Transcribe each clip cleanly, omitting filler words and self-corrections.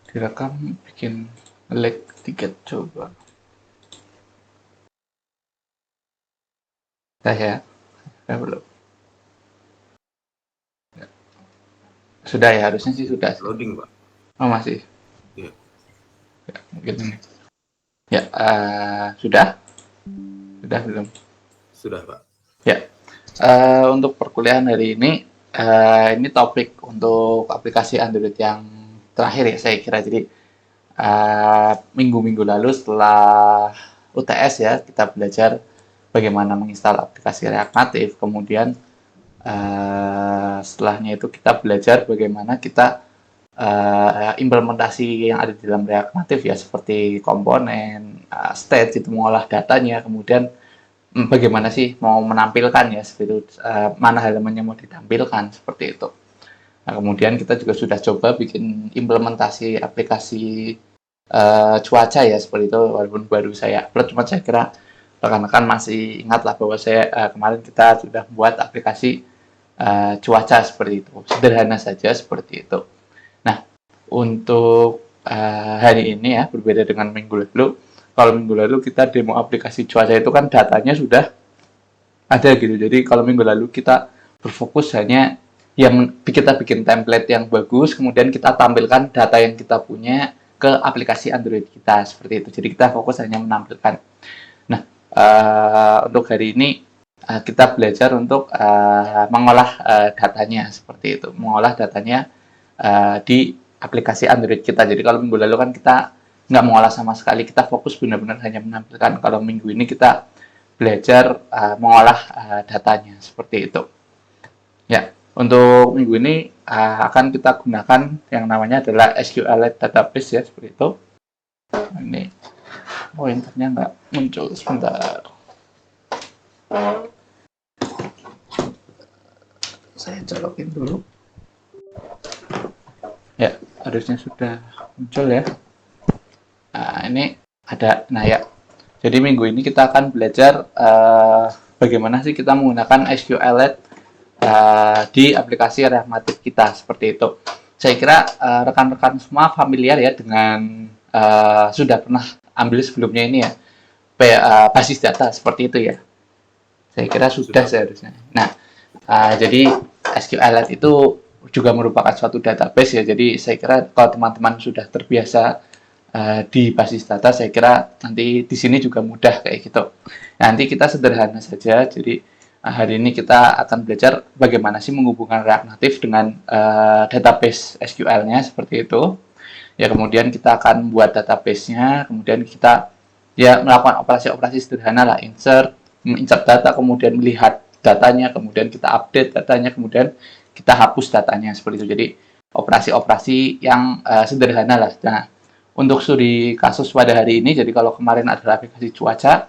Direkam bikin lag tiket coba. Ya, belum. Sudah ya, harusnya sih sudah. Loading, Pak. Oh, masih. Iya. Ya, mungkin ini. Ya, sudah? Sudah belum? Sudah, Pak. Ya, untuk perkuliahan hari ini topik untuk aplikasi Android yang terakhir ya saya kira. Jadi minggu-minggu lalu setelah UTS ya kita belajar bagaimana menginstal aplikasi React Native. Kemudian setelahnya itu kita belajar bagaimana kita implementasi yang ada di dalam React Native ya seperti komponen, state itu mengolah datanya, kemudian bagaimana sih mau menampilkan ya seperti itu, mana halamannya mau ditampilkan seperti itu. Nah, kemudian kita juga sudah coba bikin implementasi aplikasi cuaca ya seperti itu, walaupun baru saya upload, cuma saya kira rekan-rekan masih ingat lah bahwa saya kemarin kita sudah buat aplikasi cuaca seperti itu, sederhana saja seperti itu. Nah, untuk hari ini ya berbeda dengan minggu lalu. Kalau minggu lalu kita demo aplikasi cuaca itu kan datanya sudah ada gitu. Jadi kalau minggu lalu kita berfokus hanya yang kita bikin template yang bagus, kemudian kita tampilkan data yang kita punya ke aplikasi Android kita seperti itu. Jadi kita fokus hanya menampilkan. Nah, untuk hari ini kita belajar untuk mengolah datanya seperti itu, mengolah datanya di aplikasi Android kita. Jadi kalau minggu lalu kan kita nggak mengolah sama sekali, kita fokus benar-benar hanya menampilkan. Kalau minggu ini kita belajar mengolah datanya seperti itu. Ya, untuk minggu ini akan kita gunakan yang namanya adalah SQLite database ya seperti itu. Ini pointernya nggak muncul sebentar. Saya colokin dulu. Ya, harusnya sudah muncul ya. Nah, ini ada. Nah ya, jadi minggu ini kita akan belajar bagaimana sih kita menggunakan SQLite di aplikasi React Native kita seperti itu. Saya kira rekan-rekan semua familiar ya dengan sudah pernah ambil sebelumnya ini ya, basis data seperti itu ya. Saya kira sudah seharusnya. Nah, jadi SQLite itu juga merupakan suatu database ya. Jadi saya kira kalau teman-teman sudah terbiasa di basis data, saya kira nanti di sini juga mudah kayak gitu. Nanti kita sederhana saja. Jadi hari ini kita akan belajar bagaimana sih menghubungkan React Native dengan database SQL-nya seperti itu. Ya kemudian kita akan buat database-nya, kemudian kita ya melakukan operasi-operasi sederhana lah, insert data, kemudian melihat datanya, kemudian kita update datanya, kemudian kita hapus datanya seperti itu. Jadi operasi-operasi yang sederhana lah. Nah, untuk studi kasus pada hari ini, jadi kalau kemarin adalah aplikasi cuaca,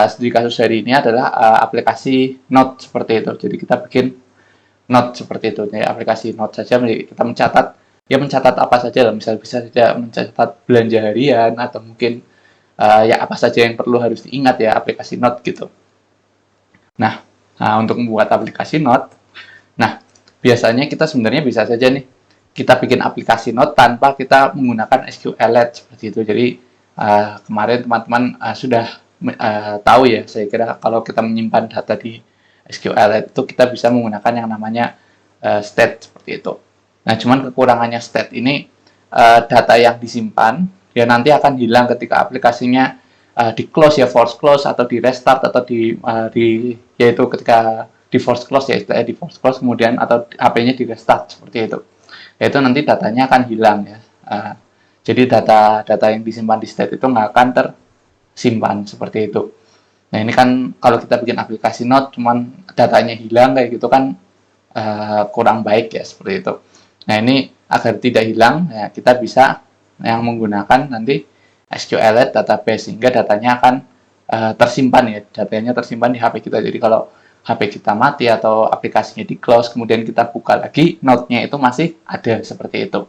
studi kasus hari ini adalah aplikasi note seperti itu. Jadi kita bikin note seperti itu. Jadi aplikasi note saja, kita mencatat apa saja lah. Misal bisa saja mencatat belanja harian atau mungkin ya apa saja yang perlu harus diingat ya aplikasi note gitu. Nah, untuk membuat aplikasi note, nah biasanya kita sebenarnya bisa saja nih kita bikin aplikasi note tanpa kita menggunakan SQLite seperti itu. Jadi kemarin teman-teman sudah tahu ya, saya kira kalau kita menyimpan data di SQLite itu kita bisa menggunakan yang namanya state seperti itu. Nah, cuman kekurangannya state ini data yang disimpan ya nanti akan hilang ketika aplikasinya di close ya, force close atau di restart atau di yaitu ketika di force close ya, istilahnya di force close kemudian atau HP-nya di restart seperti itu. Yaitu nanti datanya akan hilang ya. Jadi data yang disimpan di state itu nggak akan tersimpan seperti itu. Nah ini kan kalau kita bikin aplikasi Note cuman datanya hilang kayak gitu kan kurang baik ya seperti itu. Nah ini agar tidak hilang ya kita bisa yang menggunakan nanti SQLite database sehingga datanya akan tersimpan ya, datanya tersimpan di HP kita. Jadi kalau HP kita mati atau aplikasinya di close, kemudian kita buka lagi, note-nya itu masih ada seperti itu.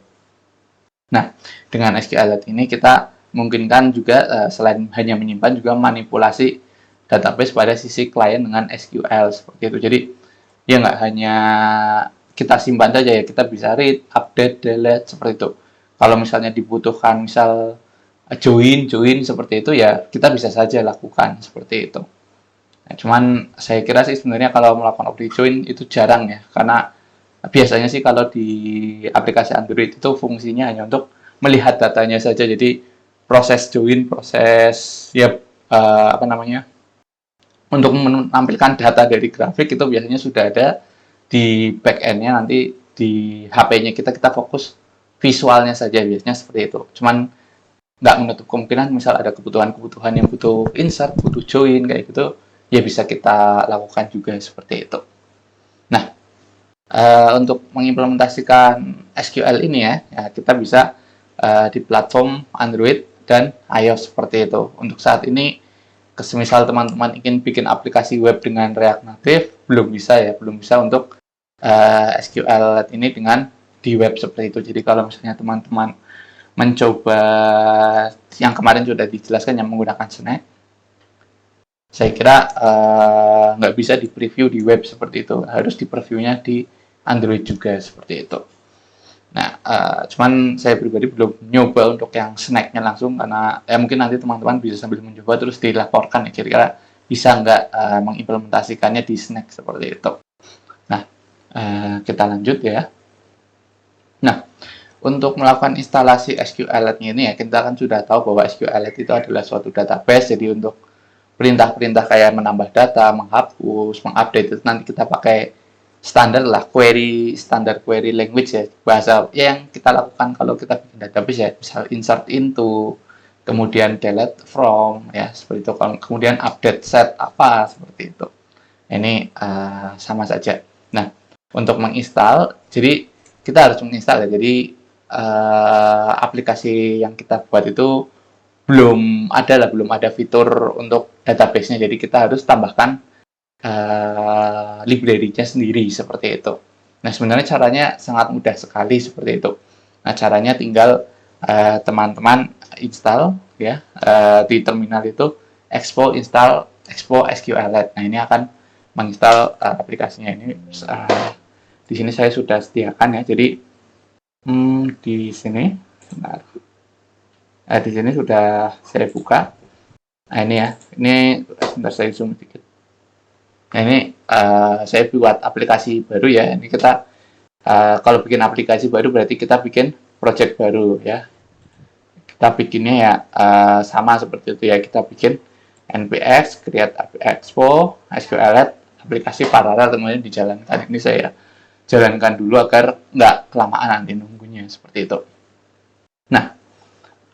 Nah, dengan SQLite ini kita memungkinkan juga selain hanya menyimpan juga manipulasi database pada sisi klien dengan SQL seperti itu. Jadi ya nggak hanya kita simpan saja ya, kita bisa read, update, delete seperti itu. Kalau misalnya dibutuhkan misal join seperti itu ya kita bisa saja lakukan seperti itu. Nah, cuman saya kira sih sebenarnya kalau melakukan opti join itu jarang ya, karena biasanya sih kalau di aplikasi Android itu fungsinya hanya untuk melihat datanya saja. Jadi proses join, proses ya apa namanya, untuk menampilkan data dari grafik itu biasanya sudah ada di back end-nya, nanti di HP-nya kita fokus visualnya saja biasanya seperti itu. Cuman nggak menutup kemungkinan misal ada kebutuhan-kebutuhan yang butuh insert, butuh join kayak gitu, ya bisa kita lakukan juga seperti itu. Nah, untuk mengimplementasikan SQL ini ya kita bisa di platform Android dan iOS seperti itu. Untuk saat ini, semisal teman-teman ingin bikin aplikasi web dengan React Native, belum bisa untuk SQL ini dengan di web seperti itu. Jadi kalau misalnya teman-teman mencoba yang kemarin sudah dijelaskan yang menggunakan Snack, saya kira nggak bisa di preview di web seperti itu, harus di previewnya di Android juga seperti itu. Nah, cuman saya pribadi belum nyoba untuk yang snacknya langsung, karena mungkin nanti teman-teman bisa sambil mencoba terus dilaporkan ya kira-kira bisa nggak mengimplementasikannya di snack seperti itu. Nah, kita lanjut ya. Nah, untuk melakukan instalasi SQLite ini ya, kita kan sudah tahu bahwa SQLite itu adalah suatu database, jadi untuk perintah-perintah kayak menambah data, menghapus, mengupdate itu nanti kita pakai standar lah, standar query language ya, bahasa ya yang kita lakukan kalau kita bikin database ya, misal insert into, kemudian delete from ya seperti itu, kemudian update set apa seperti itu. Ini sama saja. Nah, untuk menginstal, jadi kita harus menginstal ya. Jadi aplikasi yang kita buat itu belum ada fitur untuk database-nya. Jadi kita harus tambahkan library-nya sendiri seperti itu. Nah, sebenarnya caranya sangat mudah sekali seperti itu. Nah, caranya tinggal teman-teman install ya di terminal itu expo install expo SQLite. Nah, ini akan menginstal aplikasinya ini. Di sini saya sudah sediakan ya. Jadi di sini, bentar. Di sini sudah saya buka. Nah, ini ya. Ini sebentar saya zoom sedikit. Nah, ini saya buat aplikasi baru ya. Ini kita kalau bikin aplikasi baru berarti kita bikin project baru ya. Kita bikinnya ya sama seperti itu ya. Kita bikin npx create expo SQLite aplikasi paralel kemudian dijalankan. Ini saya jalankan dulu agar nggak kelamaan nanti nunggunya seperti itu. Nah,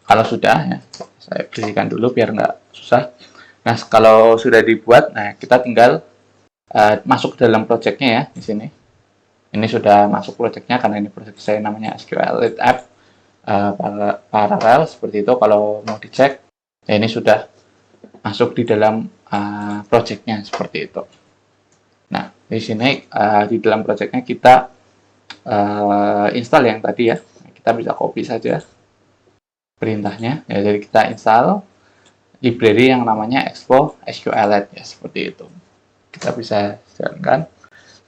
kalau sudah ya saya bersihkan dulu biar nggak susah. Nah, kalau sudah dibuat, nah kita tinggal masuk ke dalam projectnya ya di sini. Ini sudah masuk projectnya karena ini project saya namanya SQLite app paralel seperti itu. Kalau mau dicek, ya ini sudah masuk di dalam projectnya seperti itu. Nah, di sini di dalam projectnya kita install yang tadi ya. Kita bisa copy saja perintahnya. Ya, jadi kita install library yang namanya expo SQLite ya seperti itu. Kita bisa jalankan.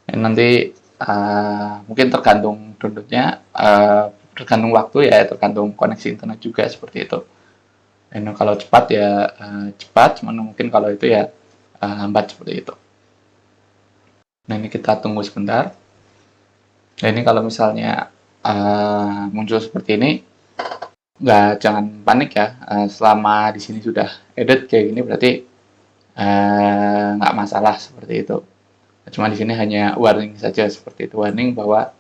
Dan nanti mungkin tergantung downloadnya, tergantung waktu ya, tergantung koneksi internet juga seperti itu. Dan kalau cepat ya cepat, cuman mungkin kalau itu ya lambat seperti itu. Nah, ini kita tunggu sebentar. Nah, ini kalau misalnya muncul seperti ini, jangan panik ya. Selama di sini sudah edit kayak gini berarti nggak masalah seperti itu. Cuma di sini hanya warning saja seperti itu, warning bahwa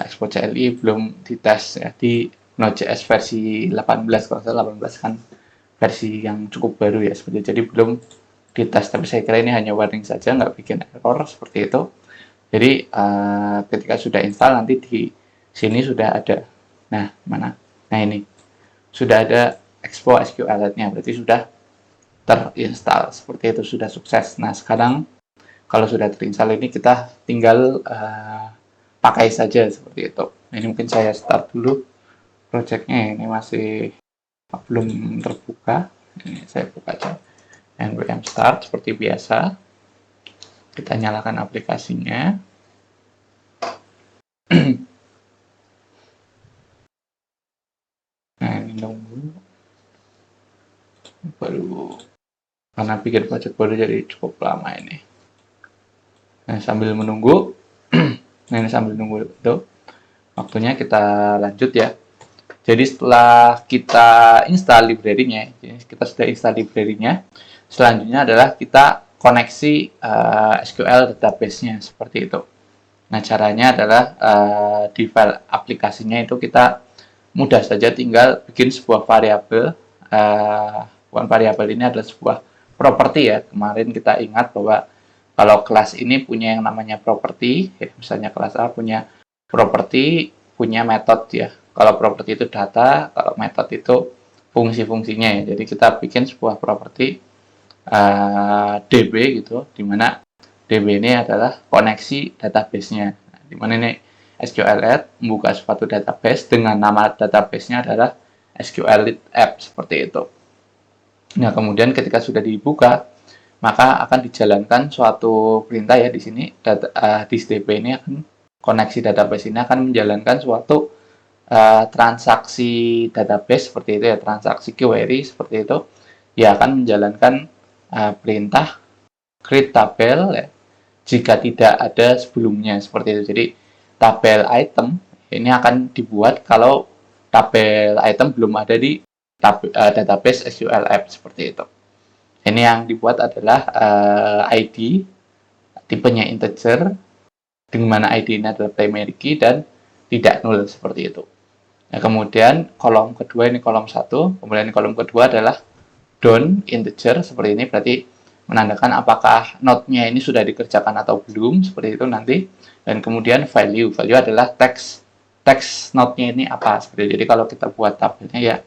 Expo CLI belum dites ya di Node.js versi 18, kalau saya 18 kan versi yang cukup baru ya seperti itu. Jadi belum dites, tapi saya kira ini hanya warning saja, nggak bikin error seperti itu. Jadi ketika sudah install nanti di sini sudah ada. Nah, mana? Nah, ini sudah ada Expo SQLite-nya, berarti sudah terinstall seperti itu, sudah sukses. Nah, sekarang kalau sudah terinstall ini kita tinggal pakai saja seperti itu. Ini mungkin saya start dulu projectnya, ini masih belum terbuka. Ini saya buka aja npm start seperti biasa. Kita nyalakan aplikasinya. ini nunggu baru, karena bikin project baru jadi cukup lama ini. Nah, sambil menunggu nah ini sambil nunggu itu waktunya kita lanjut ya. Jadi setelah kita install library-nya, kita sudah install library-nya, selanjutnya adalah kita koneksi SQL database-nya seperti itu. Nah, caranya adalah di file aplikasinya itu kita mudah saja tinggal bikin sebuah variabel. Bukan variabel, ini adalah sebuah properti ya. Kemarin kita ingat bahwa kalau kelas ini punya yang namanya properti, ya, misalnya kelas A punya properti, punya metode ya. Kalau properti itu data, kalau metode itu fungsi-fungsinya ya. Jadi kita bikin sebuah properti DB gitu, di mana DB ini adalah koneksi database-nya. Di mana ini SQLite membuka suatu database dengan nama database-nya adalah SQLite app seperti itu. Nah, kemudian ketika sudah dibuka, maka akan dijalankan suatu perintah ya di sini. This DB ini akan koneksi database ini akan menjalankan suatu transaksi database seperti itu ya, transaksi query seperti itu. Ya akan menjalankan perintah create tabel ya, jika tidak ada sebelumnya seperti itu. Jadi tabel item ini akan dibuat kalau tabel item belum ada di database SQL app seperti itu. Ini yang dibuat adalah ID, tipenya integer, di mana ID ini adalah primary key dan tidak null seperti itu. Nah, kemudian kolom kedua ini kolom 1, kemudian kolom kedua adalah down integer seperti ini, berarti menandakan apakah node-nya ini sudah dikerjakan atau belum seperti itu nanti. Dan kemudian value adalah teks node-nya ini apa seperti itu. Jadi kalau kita buat tabelnya ya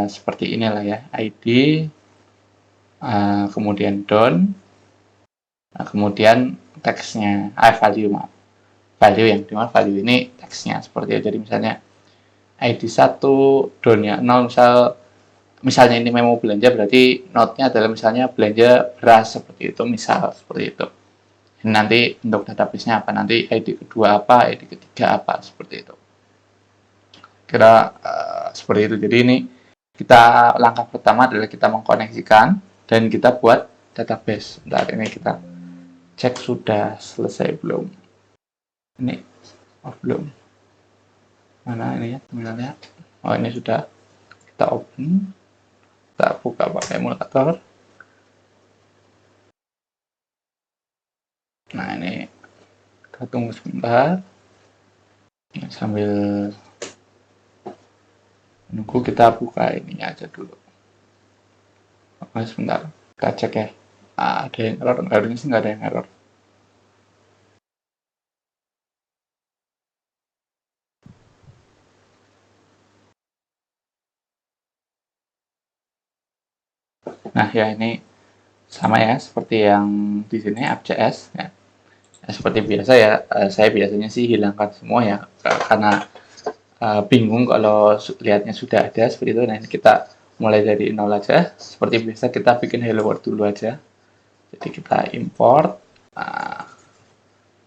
seperti inilah ya, ID kemudian down, kemudian teksnya value yang dimana value ini teksnya seperti itu. Jadi misalnya ID 1 down-nya 0, misalnya ini memo belanja, berarti node-nya adalah misalnya belanja beras seperti itu, misal seperti itu. Ini nanti untuk database-nya apa, nanti ID kedua apa, ID ketiga apa, seperti itu. Kira seperti itu. Jadi ini kita langkah pertama adalah kita mengkoneksikan dan kita buat database. Bentar, ini kita cek sudah selesai belum. Ini belum. Mana ini ya terminalnya? Oh, ini sudah. Kita open, kita buka pakai emulator. Nah, ini kita tunggu sebentar sambil menunggu, kita buka ini aja dulu. Oke, sebentar kita cek ya. Ada yang error? Hari ini sih nggak ada yang error. Nah, ya ini sama ya seperti yang di sini app.js ya. Seperti biasa ya, saya biasanya sih hilangkan semua ya, karena bingung kalau lihatnya sudah ada seperti itu. Nah, ini kita mulai dari nol aja. Seperti biasa kita bikin hello world dulu aja. Jadi kita import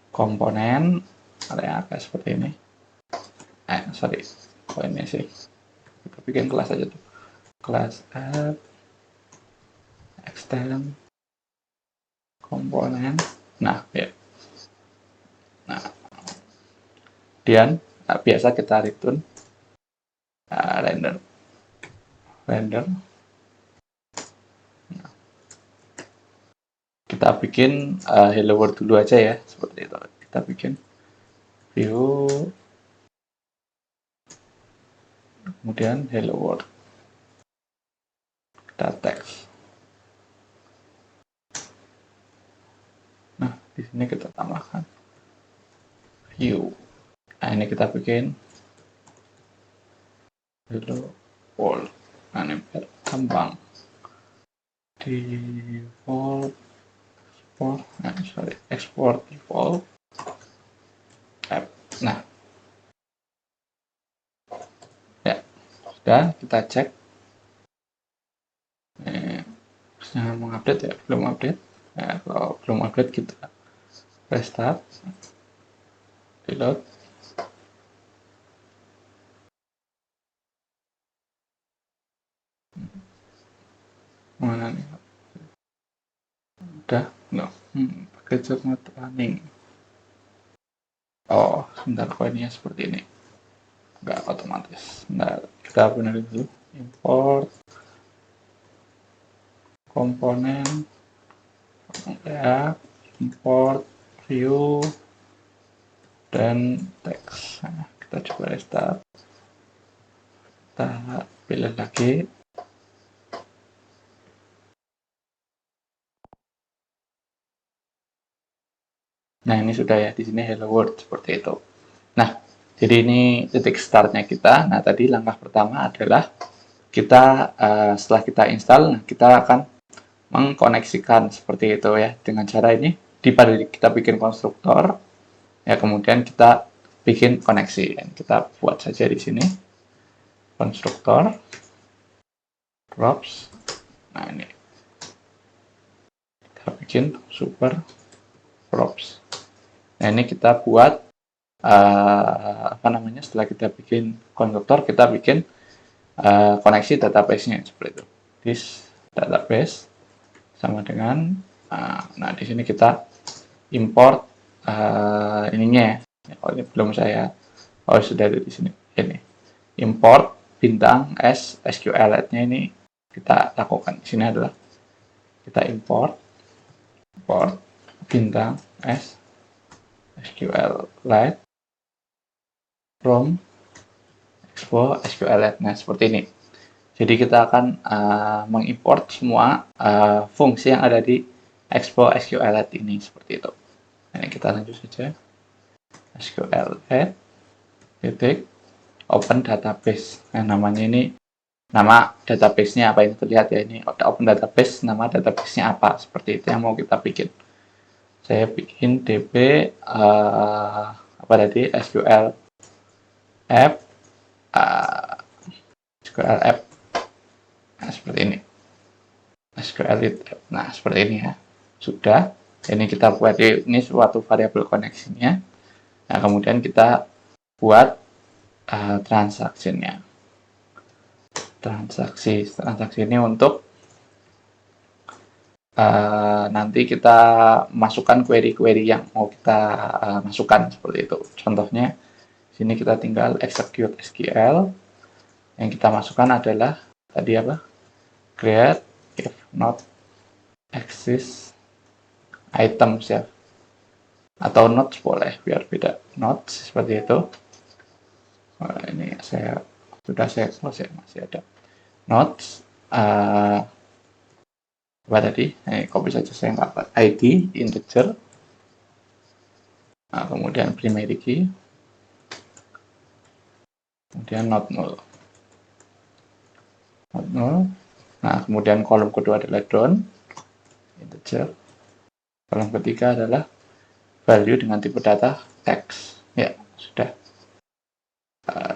komponen area kayak seperti ini. Sorry, kok ini sih, kita bikin kelas aja tuh, kelas app extend komponen. Nah ya, nah kemudian biasa kita return render. Nah, kita bikin hello world dulu aja ya, seperti itu. Kita bikin view, kemudian hello world, kita text. Nah, di sini kita tambahkan view. Nah, ini kita bikin hello world. Nah, ini biar gampang. Default export default app. Nah, ya sudah, kita cek. Harusnya mengupdate ya, belum update. Nah, kalau belum update kita restart, reload. Mana nih? Udah? No. Pakai not running. Oh, sebentar, kok ini ya seperti ini. Nggak otomatis. Nah, kita benerin dulu. Import komponen ya, import view dan teks. Nah, kita coba restart. Kita pilih lagi. Nah, ini sudah ya, di sini hello world seperti itu. Nah, jadi ini titik startnya kita. Nah, tadi langkah pertama adalah kita setelah kita install, kita akan mengkoneksikan seperti itu ya, dengan cara ini. Kita bikin konstruktor, ya, kemudian kita bikin koneksi. Dan kita buat saja di sini konstruktor props. Nah, ini kita bikin super props. Nah, ini kita buat apa namanya, setelah kita bikin konstruktor, kita bikin koneksi database-nya seperti itu. This database sama dengan nah, di sini kita import ininya ya. Oh, ini belum saya, oh sudah ada di sini. Ini import bintang SQLite-nya ini kita lakukan. Di sini adalah kita import bintang SQLite from expo SQLite. Nah, seperti ini. Jadi kita akan mengimport semua fungsi yang ada di expo SQLite ini seperti itu. Ini kita lanjut saja. SQLite titik open database. Nah, namanya ini, nama database-nya apa yang terlihat ya, ini open database, nama database-nya apa, seperti itu yang mau kita bikin. Saya bikin db apa tadi, SQL app SQL app. Nah, seperti ini. SQLite app. Nah, seperti ini ya. Sudah. Ini kita buat, ini suatu variabel koneksinya. Nah, kemudian kita buat transaksinya. Transaksi ini untuk nanti kita masukkan query-query yang mau kita masukkan seperti itu. Contohnya, sini kita tinggal execute SQL. Yang kita masukkan adalah tadi apa? Create if not exist items ya. Atau notes boleh, biar beda. Notes seperti itu. Ini sudah saya close ya, masih ada notes apa tadi, copy saja, saya nggak apa, ID integer, nah, kemudian primary key, kemudian not null. Nah, kemudian kolom kedua adalah down integer, kolom ketiga adalah value dengan tipe data text. Ya, sudah.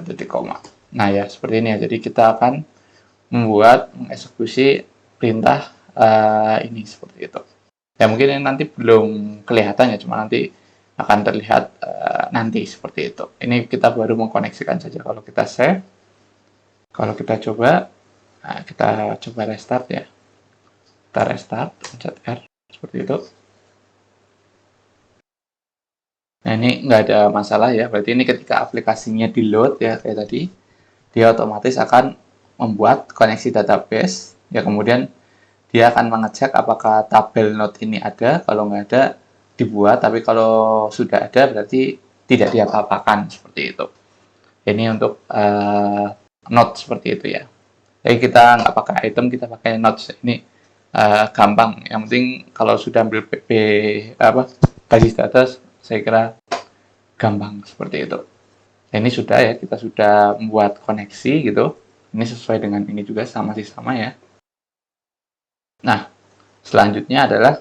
Titik koma. Nah, ya seperti ini ya. Jadi kita akan mengeksekusi perintah ini seperti itu. Ya, mungkin ini nanti belum kelihatan ya, cuma nanti akan terlihat nanti seperti itu. Ini kita baru mengkoneksikan saja. Kalau kita save, kalau kita coba, kita coba restart ya. Kita restart, pencet R seperti itu. Nah, ini nggak ada masalah ya. Berarti ini ketika aplikasinya di load ya kayak tadi, dia otomatis akan membuat koneksi database. Ya, kemudian dia akan mengecek apakah tabel node ini ada. Kalau nggak ada, dibuat. Tapi kalau sudah ada, berarti tidak diapa-apakan seperti itu. Ini untuk node seperti itu ya. Jadi kita nggak pakai item, kita pakai nodes. Ini gampang. Yang penting kalau sudah ambil basis data, saya kira gampang seperti itu. Ini sudah ya, kita sudah membuat koneksi gitu. Ini sesuai dengan ini juga, sama ya. Nah, selanjutnya adalah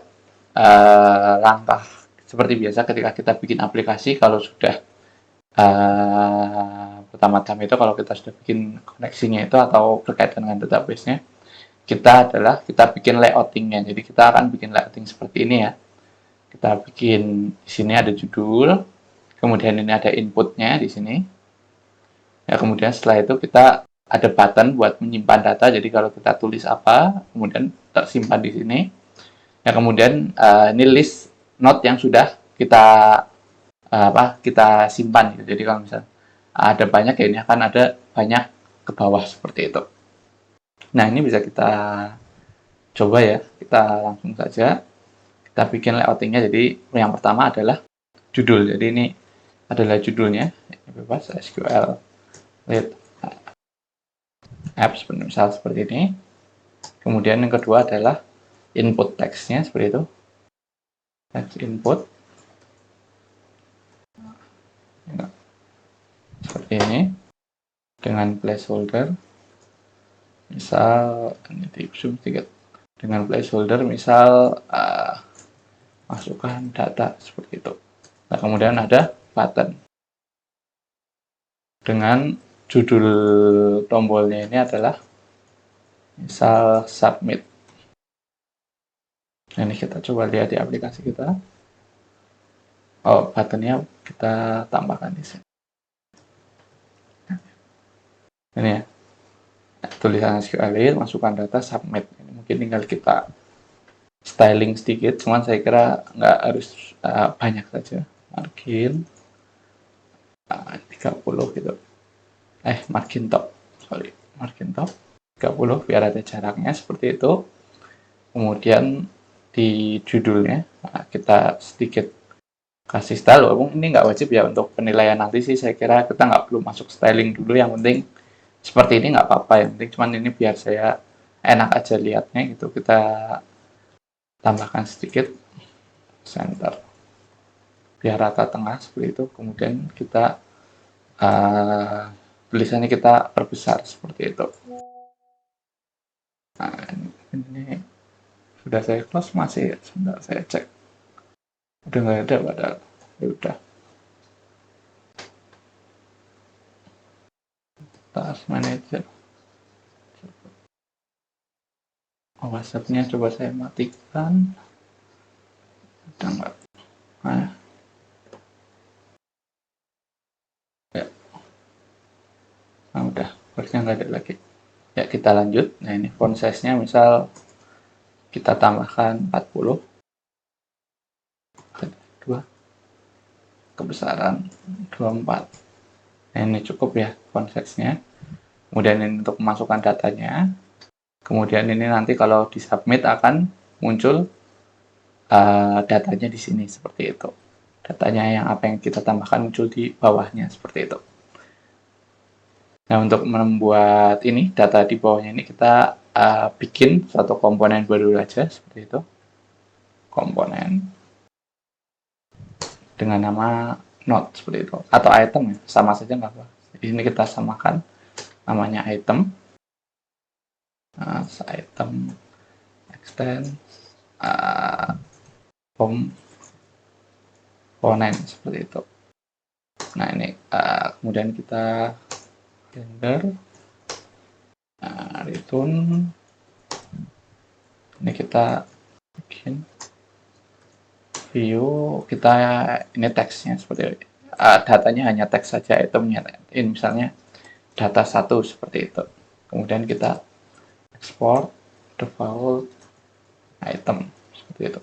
langkah seperti biasa ketika kita bikin aplikasi. Kalau sudah pertama-tama itu, kalau kita sudah bikin koneksinya itu atau berkaitan dengan database-nya, kita bikin layouting-nya. Jadi kita akan bikin layouting seperti ini ya. Kita bikin di sini ada judul, kemudian ini ada inputnya di sini. Ya, kemudian setelah itu kita ada button buat menyimpan data. Jadi kalau kita tulis apa, kemudian tersimpan di sini. Ya kemudian ini list node yang sudah kita kita simpan gitu. Jadi kalau misalnya ada banyak ya ini akan ada banyak ke bawah seperti itu. Nah ini bisa kita coba ya, kita langsung saja kita bikin layoutingnya. Jadi yang pertama adalah judul. Jadi ini adalah judulnya, bebas SQL lead apps misal seperti ini. Kemudian yang kedua adalah input teksnya seperti itu, text input seperti ini dengan placeholder. Misal ini di zoom sedikit, dengan placeholder misal masukkan data seperti itu. Nah kemudian ada button dengan judul tombolnya ini adalah misal submit. Nah, ini kita coba lihat di aplikasi kita. Oh, buttonnya kita tambahkan di sini. Ini ya, tulisan SQL, masukkan data, submit. Ini mungkin tinggal kita styling sedikit, cuman saya kira nggak harus banyak saja. Margin 30 gitu. Margin top, margin top 30 biar ada jaraknya seperti itu. Kemudian di judulnya kita sedikit kasih style, walaupun ini nggak wajib ya untuk penilaian nanti sih, saya kira kita nggak perlu masuk styling dulu, yang penting seperti ini nggak apa-apa, yang penting cuman ini biar saya enak aja lihatnya gitu. Kita tambahkan sedikit center biar rata tengah seperti itu. Kemudian kita tulisannya kita perbesar seperti itu. Nah, ini sudah saya close, masih sebentar saya cek, udah nggak ada padahal. Ya udah, task manager, WhatsApp-nya coba saya matikan, udah nggak. Nah, ya, udah, harusnya nggak ada lagi. Ya kita lanjut. Nah ini font size-nya misal kita tambahkan 40, kedua kebesaran 24. Nah ini cukup ya font size-nya. Kemudian ini untuk memasukkan datanya. Kemudian ini nanti kalau di submit akan muncul datanya di sini seperti itu. Datanya yang apa yang kita tambahkan muncul di bawahnya seperti itu. Nah untuk membuat ini data di bawahnya ini kita bikin satu komponen baru aja seperti itu. Komponen dengan nama node seperti itu, atau item ya, sama saja nggak apa. Di sini kita samakan namanya item, item extend komponen seperti itu. Nah ini kemudian kita render, return, ini kita bikin view, kita ini teksnya seperti itu. Datanya hanya teks saja, itemnya ini misalnya data 1 seperti itu. Kemudian kita export default item seperti itu.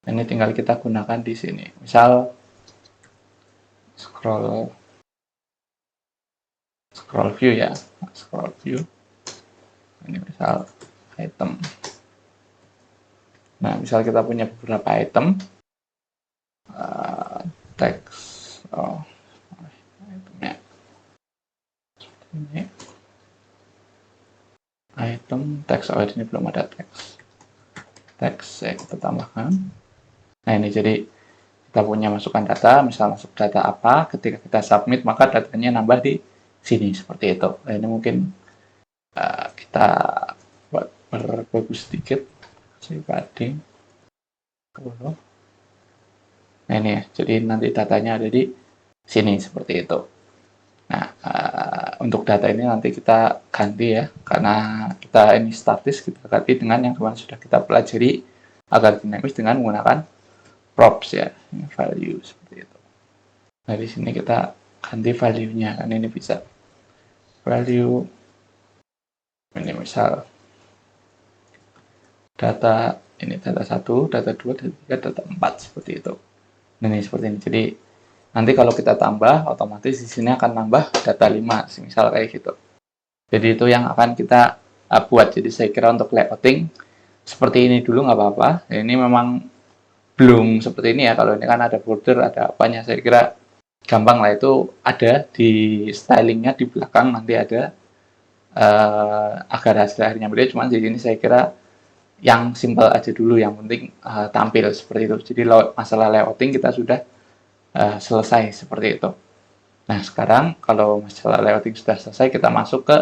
Ini tinggal kita gunakan di sini. Misal scroll view ya, scroll view. Ini misal item. Nah, misal kita punya beberapa item, teks, itemnya ini item teks, ini belum ada teks ya kita tambahkan. Nah ini jadi kita punya masukan data, misal masuk data apa, ketika kita submit maka datanya nambah di sini seperti itu. Nah, ini mungkin kita buat berbagus sedikit, saya padding. Nah ini ya, jadi nanti datanya ada di sini seperti itu. Nah untuk data ini nanti kita ganti ya, karena kita ini statis, kita ganti dengan yang kemarin sudah kita pelajari agar dinamis dengan menggunakan props ya, value seperti itu. Nah di sini kita ganti value-nya, kan ini bisa value ini misal data ini data 1, data 2, data 3, data 4 seperti itu. Ini seperti ini. Jadi nanti kalau kita tambah otomatis di sini akan nambah data 5, misal kayak gitu. Jadi itu yang akan kita buat. Jadi saya kira untuk layouting seperti ini dulu nggak apa-apa. Ini memang belum seperti ini ya. Kalau ini kan ada border, ada apanya. Saya kira gampang lah, itu ada di stylingnya di belakang, nanti ada agar hasil akhirnya beda. Cuman di sini saya kira yang simple aja dulu, yang penting tampil seperti itu. Jadi masalah layouting kita sudah selesai seperti itu. Nah sekarang kalau masalah layouting sudah selesai, kita masuk ke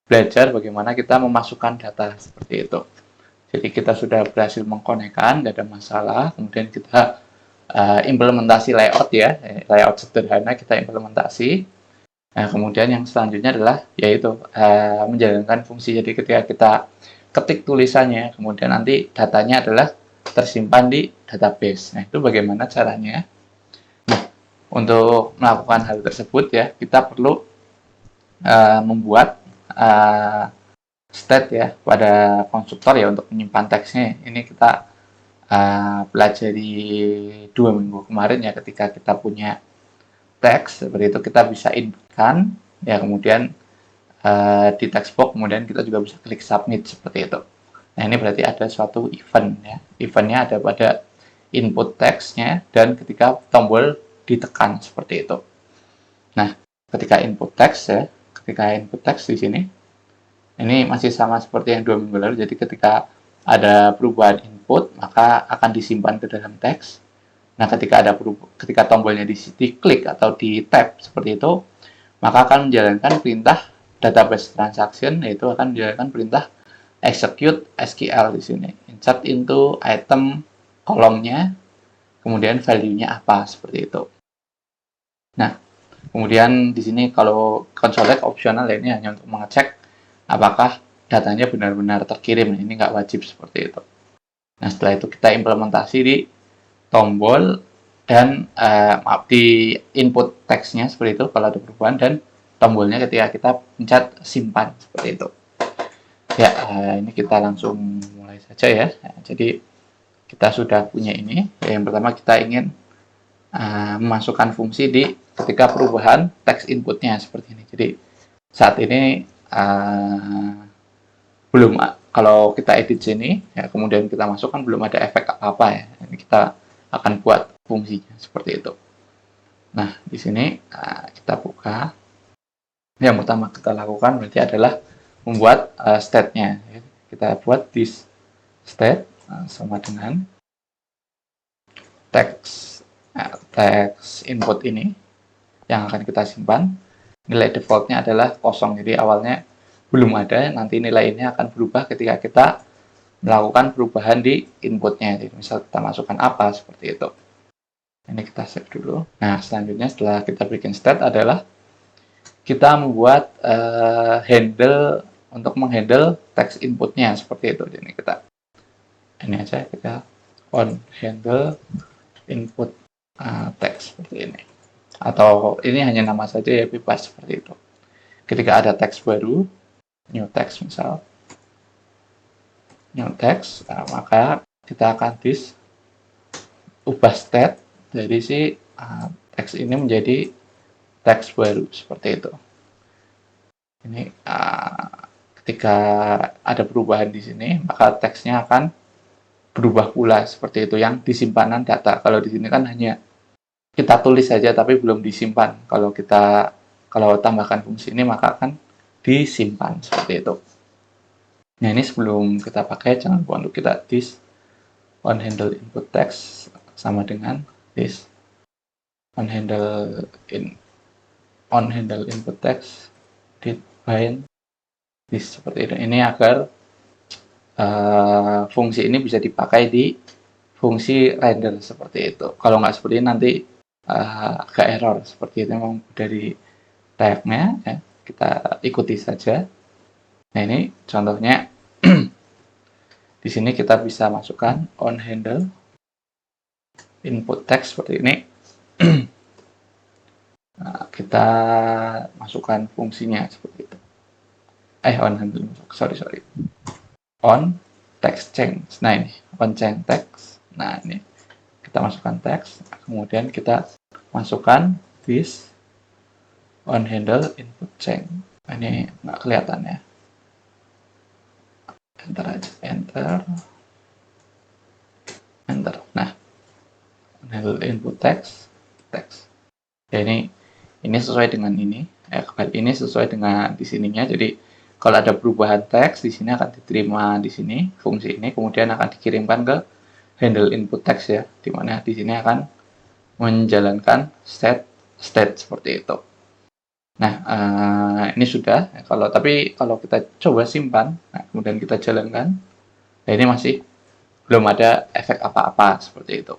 belajar bagaimana kita memasukkan data seperti itu. Jadi kita sudah berhasil mengkonekkan, tidak ada masalah. Kemudian kita implementasi layout ya, layout sederhana kita implementasi. Nah kemudian yang selanjutnya adalah yaitu menjalankan fungsi. Jadi ketika kita ketik tulisannya, kemudian nanti datanya adalah tersimpan di database. Nah itu bagaimana caranya? Nah untuk melakukan hal tersebut ya, kita perlu membuat state ya pada konstruktor ya untuk menyimpan teksnya. Ini kita pelajari 2 minggu kemarin ya, ketika kita punya teks seperti itu kita bisa inputkan ya, kemudian di text box kemudian kita juga bisa klik submit seperti itu. Nah ini berarti ada suatu event ya, eventnya ada pada input teksnya dan ketika tombol ditekan seperti itu. Nah ketika input teks ya, ketika input teks di sini ini masih sama seperti yang 2 minggu lalu. Jadi ketika ada perubahan input maka akan disimpan ke dalam teks. Nah ketika ketika tombolnya diklik atau di tab seperti itu, maka akan menjalankan perintah database transaction, yaitu akan menjalankan perintah execute SQL di sini. Insert into item kolomnya, kemudian value-nya apa seperti itu. Nah kemudian di sini kalau console optional ya, ini hanya untuk mengecek apakah datanya benar-benar terkirim. Ini nggak wajib seperti itu. Nah setelah itu kita implementasi di tombol dan maaf di input teksnya seperti itu kalau ada perubahan, dan tombolnya ketika kita pencet simpan seperti itu. Ya ini kita langsung mulai saja ya. Jadi kita sudah punya ini. Yang pertama kita ingin memasukkan fungsi di ketika perubahan teks inputnya seperti ini. Jadi saat ini belum, kalau kita edit sini ya kemudian kita masukkan belum ada efek apa-apa ya. Ini kita akan buat fungsinya seperti itu. Nah di sini kita buka. Yang pertama kita lakukan berarti adalah membuat state-nya. Kita buat this state sama dengan teks input ini yang akan kita simpan. Nilai defaultnya adalah kosong, jadi awalnya belum ada, nanti nilai ini akan berubah ketika kita melakukan perubahan di inputnya. Jadi misal kita masukkan apa seperti itu. Ini kita save dulu. Nah selanjutnya setelah kita bikin state adalah kita membuat handle untuk menghandle teks inputnya seperti itu. Jadi kita ini aja, kita on handle input teks seperti ini. Atau ini hanya nama saja ya, bebas seperti itu. Ketika ada teks baru, new text misal, new text, maka kita akan ubah state dari si teks ini menjadi teks baru seperti itu. Ini ketika ada perubahan di sini, maka teksnya akan berubah pula seperti itu yang disimpanan data. Kalau di sini kan hanya kita tulis saja tapi belum disimpan. Kalau tambahkan fungsi ini maka akan disimpan seperti itu. Nah ini sebelum kita pakai jangan lupa untuk kita this on handle input text sama dengan this on handle input text did bind this seperti itu. Ini agar fungsi ini bisa dipakai di fungsi render seperti itu. Kalau nggak seperti ini nanti agak error seperti itu memang dari tagnya ya, kita ikuti saja. Nah ini contohnya di sini kita bisa masukkan on handle input text seperti ini. Nah, kita masukkan fungsinya seperti itu. On handle, sorry on text change. Nah ini on change text. Nah ini kita masukkan teks, kemudian kita masukkan this on handle input change. Nah, ini nggak kelihatan ya. Enter aja, enter. Nah, on handle input text. Ya, ini sesuai dengan ini. Ini sesuai dengan di sininya. Jadi kalau ada perubahan teks di sini akan diterima di sini fungsi ini, kemudian akan dikirimkan ke handle input text ya, dimana di sini akan menjalankan state seperti itu. Nah, ini sudah. Tapi kalau kita coba simpan, nah, kemudian kita jalankan, nah ini masih belum ada efek apa-apa seperti itu.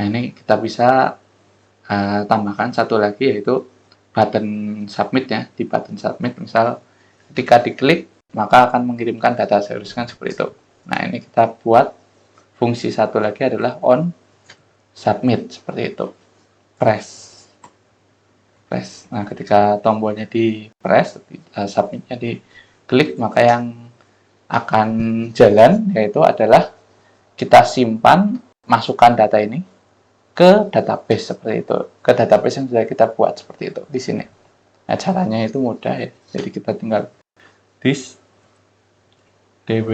Nah, ini kita bisa tambahkan satu lagi, yaitu button submit ya. Di button submit, misal ketika diklik maka akan mengirimkan data series kan seperti itu. Nah, ini kita buat fungsi satu lagi adalah on submit seperti itu. Press. Nah, ketika tombolnya di press, submitnya diklik, maka yang akan jalan yaitu adalah kita simpan, masukkan data ini ke database seperti itu, ke database yang sudah kita buat seperti itu di sini. Nah, caranya itu mudah ya. Jadi kita tinggal this db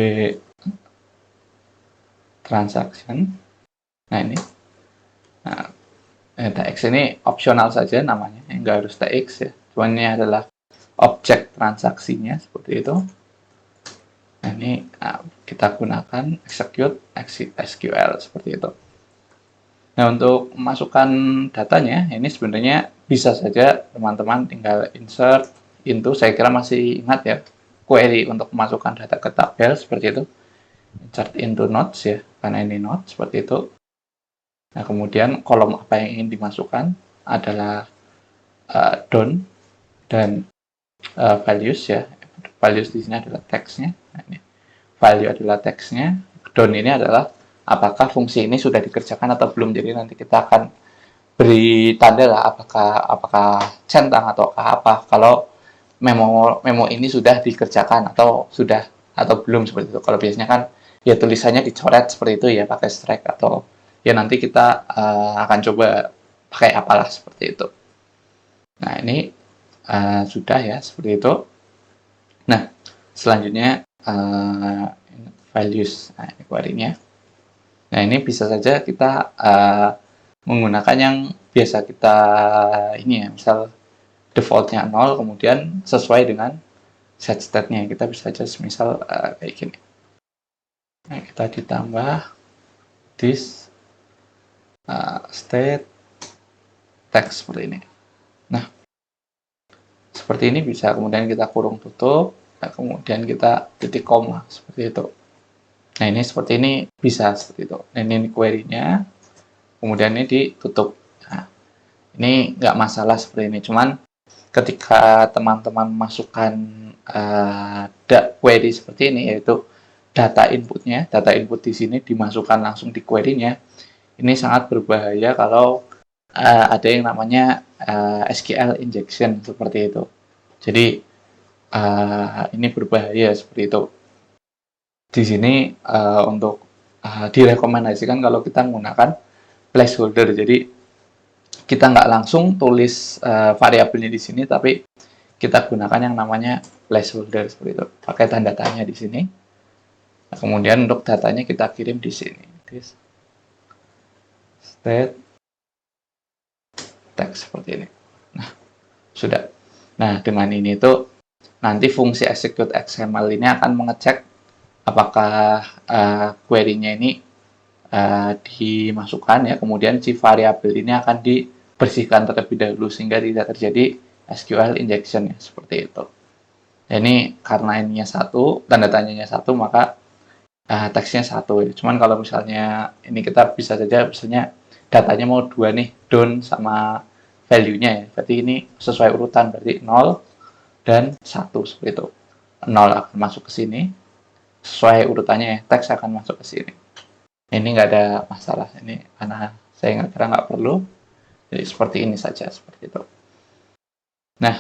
transaction. Nah, ini. Nah, TX ini opsional saja namanya, nggak harus TX ya. Cuman ini adalah objek transaksinya seperti itu. Nah, ini kita gunakan execute SQL seperti itu. Nah, untuk memasukkan datanya, ini sebenarnya bisa saja teman-teman tinggal insert into, saya kira masih ingat ya, query untuk memasukkan data ke tabel seperti itu. Insert into notes ya, karena ini notes seperti itu. Nah, kemudian kolom apa yang ingin dimasukkan adalah down dan values ya. Values di sini adalah teksnya. Nah, ini value adalah teksnya. Down ini adalah apakah fungsi ini sudah dikerjakan atau belum. Jadi nanti kita akan beri tanda lah apakah centang atau apa kalau memo ini sudah dikerjakan atau belum seperti itu. Kalau biasanya kan ya tulisannya dicoret seperti itu ya, pakai strike, atau ya nanti kita akan coba pakai apalah seperti itu. Nah, ini sudah ya seperti itu. Nah, selanjutnya values. Nah, ini query-nya. Nah, ini bisa saja kita menggunakan yang biasa kita ini ya, misal defaultnya 0, kemudian sesuai dengan set state-nya. Kita bisa aja misal kayak gini. Nah, kita ditambah this state text seperti ini. Nah, seperti ini bisa, kemudian kita kurung tutup, nah, kemudian kita titik koma seperti itu. Nah, ini seperti ini bisa seperti itu. Nah, ini query-nya, kemudian ini ditutup. Nah, ini nggak masalah seperti ini, cuman ketika teman-teman masukkan query seperti ini, yaitu data inputnya, data input di sini dimasukkan langsung di query-nya, ini sangat berbahaya kalau ada yang namanya SQL injection seperti itu. Jadi ini berbahaya seperti itu. Di sini untuk direkomendasikan kalau kita menggunakan placeholder. Jadi kita nggak langsung tulis variabelnya di sini, tapi kita gunakan yang namanya placeholder seperti itu. Pakai tanda tanya di sini. Nah, kemudian untuk datanya kita kirim di sini. State text seperti ini. Nah, sudah. Nah, dengan ini itu nanti fungsi execute XML ini akan mengecek apakah query-nya ini dimasukkan ya, kemudian si variabel ini akan dibersihkan terlebih dahulu sehingga tidak terjadi SQL injection ya, seperti itu. Nah, ini karena ininya satu, tanda tanyanya satu, maka teksnya satu ya. Cuman kalau misalnya ini kita bisa saja misalnya datanya mau dua nih, down sama value-nya ya. Berarti ini sesuai urutan, berarti 0 dan 1 seperti itu. 0 akan masuk ke sini, sesuai urutannya ya, teks akan masuk ke sini. Ini nggak ada masalah, ini karena saya nggak perlu, jadi seperti ini saja, seperti itu. Nah,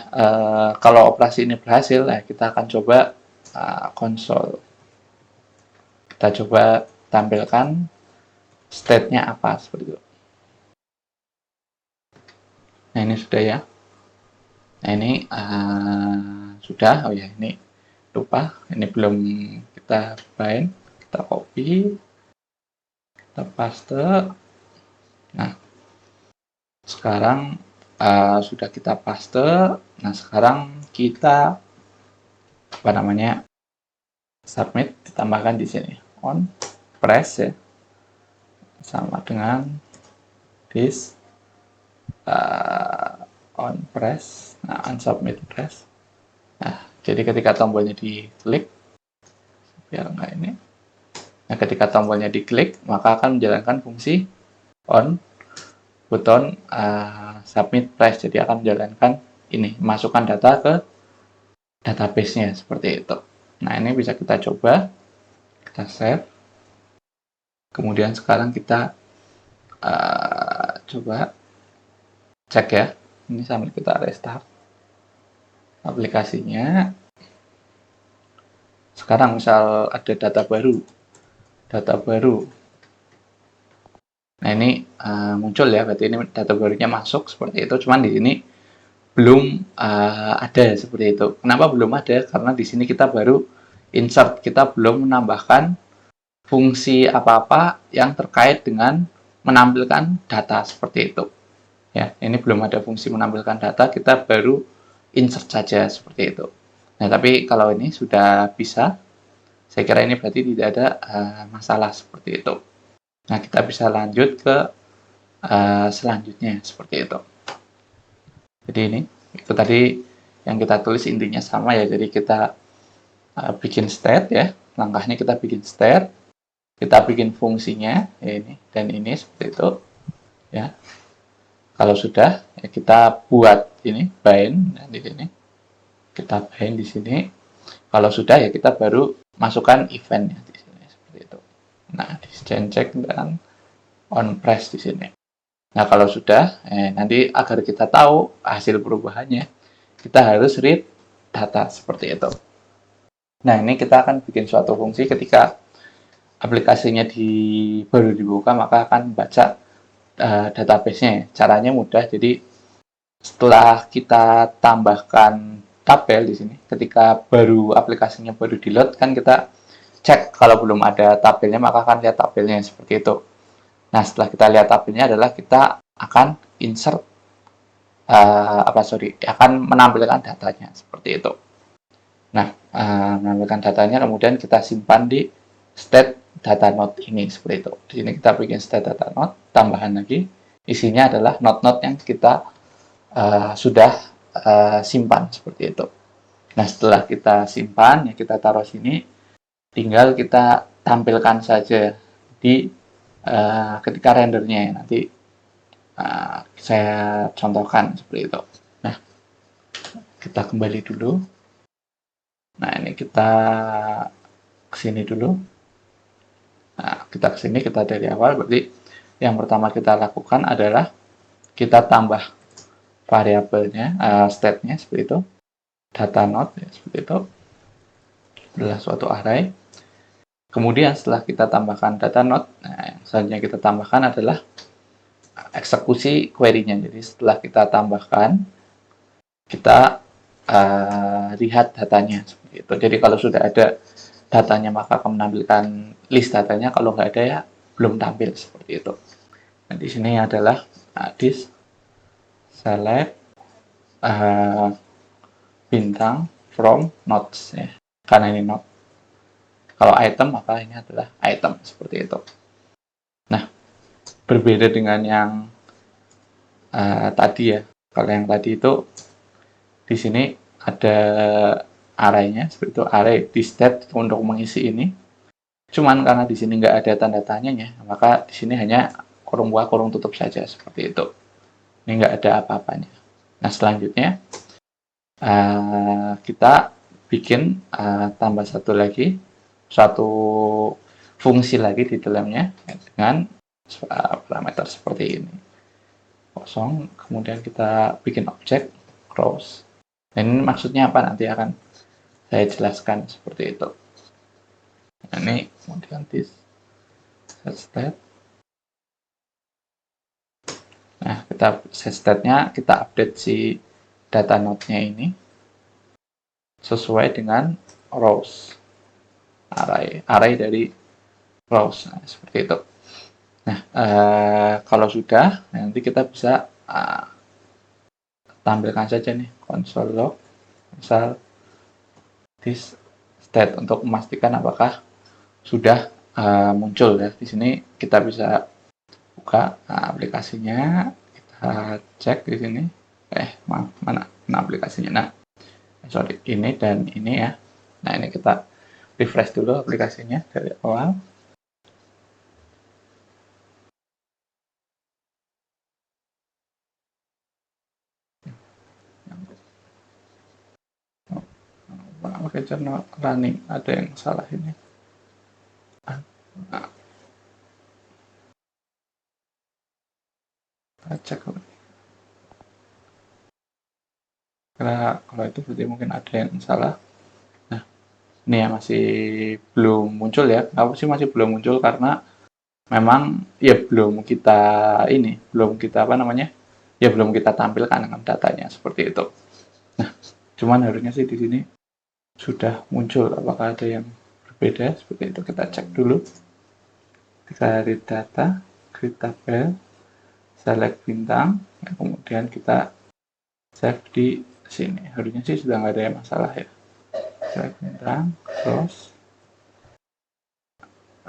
kalau operasi ini berhasil, kita akan coba konsol. Kita Kita coba tampilkan state-nya apa seperti itu. Nah ini sudah ya. Nah ini sudah. Oh ya, ini lupa, ini belum kita bind. Kita copy, kita paste. Nah sekarang sudah kita paste. Nah sekarang kita submit, ditambahkan di sini on press ya, sama dengan this on press. Nah on submit press. Nah jadi ketika tombolnya diklik, biar enggak ini. Nah ketika tombolnya diklik, maka akan menjalankan fungsi on button submit press. Jadi akan menjalankan ini, masukkan data ke database-nya seperti itu. Nah ini bisa kita coba, kita save. Kemudian sekarang kita coba cek ya. Ini sambil kita restart aplikasinya. Sekarang misal ada data baru. Nah ini muncul ya, berarti ini data barunya masuk seperti itu. Cuman di sini belum ada seperti itu. Kenapa belum ada? Karena di sini kita baru insert, kita belum menambahkan fungsi apa-apa yang terkait dengan menampilkan data seperti itu. Ya, ini belum ada fungsi menampilkan data, kita baru insert saja seperti itu. Nah, tapi kalau ini sudah bisa, saya kira ini berarti tidak ada masalah seperti itu. Nah, kita bisa lanjut ke selanjutnya seperti itu. Jadi ini, itu tadi yang kita tulis intinya sama ya. Jadi kita bikin state ya, langkahnya kita bikin state, kita bikin fungsinya ya ini dan ini seperti itu ya. Kalau sudah ya kita buat ini bind, nah di sini kita bind di sini. Kalau sudah ya kita baru masukkan eventnya di sini seperti itu. Nah di check dan on press di sini. Nah kalau sudah nanti agar kita tahu hasil perubahannya, kita harus read data seperti itu. Nah ini kita akan bikin suatu fungsi ketika aplikasinya baru dibuka, maka akan baca database-nya. Caranya mudah, jadi setelah kita tambahkan tabel di sini, ketika aplikasinya baru di load, kan kita cek kalau belum ada tabelnya, maka akan lihat tabelnya seperti itu. Nah setelah kita lihat tabelnya adalah kita akan insert akan menampilkan datanya seperti itu. Nah menampilkan datanya kemudian kita simpan di state data node ini seperti itu. Di sini kita bikin state data node, tambahan lagi, isinya adalah node-node yang kita sudah simpan seperti itu. Nah setelah kita simpan, ya kita taruh sini, tinggal kita tampilkan saja di ketika rendernya. Nanti saya contohkan seperti itu. Nah kita kembali dulu. Nah ini kita kesini dulu. Nah, kita kesini, kita dari awal, berarti yang pertama kita lakukan adalah kita tambah variabelnya, state-nya seperti itu, data node ya, seperti itu, adalah suatu array. Kemudian setelah kita tambahkan data node, nah, yang selanjutnya kita tambahkan adalah eksekusi query-nya. Jadi setelah kita tambahkan, kita lihat datanya seperti itu. Jadi kalau sudah ada datanya maka akan menampilkan list datanya, kalau nggak ada ya belum tampil seperti itu. Nah, di sini adalah this select bintang from nodes ya, karena ini node. Kalau item maka ini adalah item seperti itu. Nah berbeda dengan yang tadi ya. Kalau yang tadi itu di sini ada array-nya seperti itu, array di state untuk mengisi ini. Cuman karena di sini nggak ada tanda tanyanya, maka di sini hanya kurung buka kurung tutup saja seperti itu. Ini nggak ada apa-apanya. Nah selanjutnya kita bikin tambah satu fungsi lagi di dalamnya dengan parameter seperti ini. Kosong, kemudian kita bikin objek cross. Dan ini maksudnya apa nanti akan saya jelaskan seperti itu. Ini kemudian this set state. Nah, kita set state-nya, kita update si data node-nya ini sesuai dengan rows array dari rows. Nah, seperti itu. Nah, kalau sudah, nanti kita bisa tampilkan saja nih console log misal this state untuk memastikan apakah sudah muncul ya. Di sini kita bisa buka aplikasinya, kita cek di sini. Maaf, mana aplikasinya? Nah, sorry, ini dan ini ya. Nah, ini kita refresh dulu aplikasinya dari awal. Oke, channel running, ada yang salah ini. Nah, kita cek lagi. Karena kalau itu berarti mungkin ada yang salah. Nah, ini ya masih belum muncul ya. Apa sih masih belum muncul? Karena memang ya belum kita apa namanya? Ya belum kita tampilkan dengan datanya seperti itu. Nah, cuman harusnya sih di sini sudah muncul. Apakah ada yang berbeda? Seperti itu kita cek dulu. Kita read data, create tabel, select bintang, ya, kemudian kita save di sini. Harusnya sih sudah nggak ada masalah ya. Select bintang, close.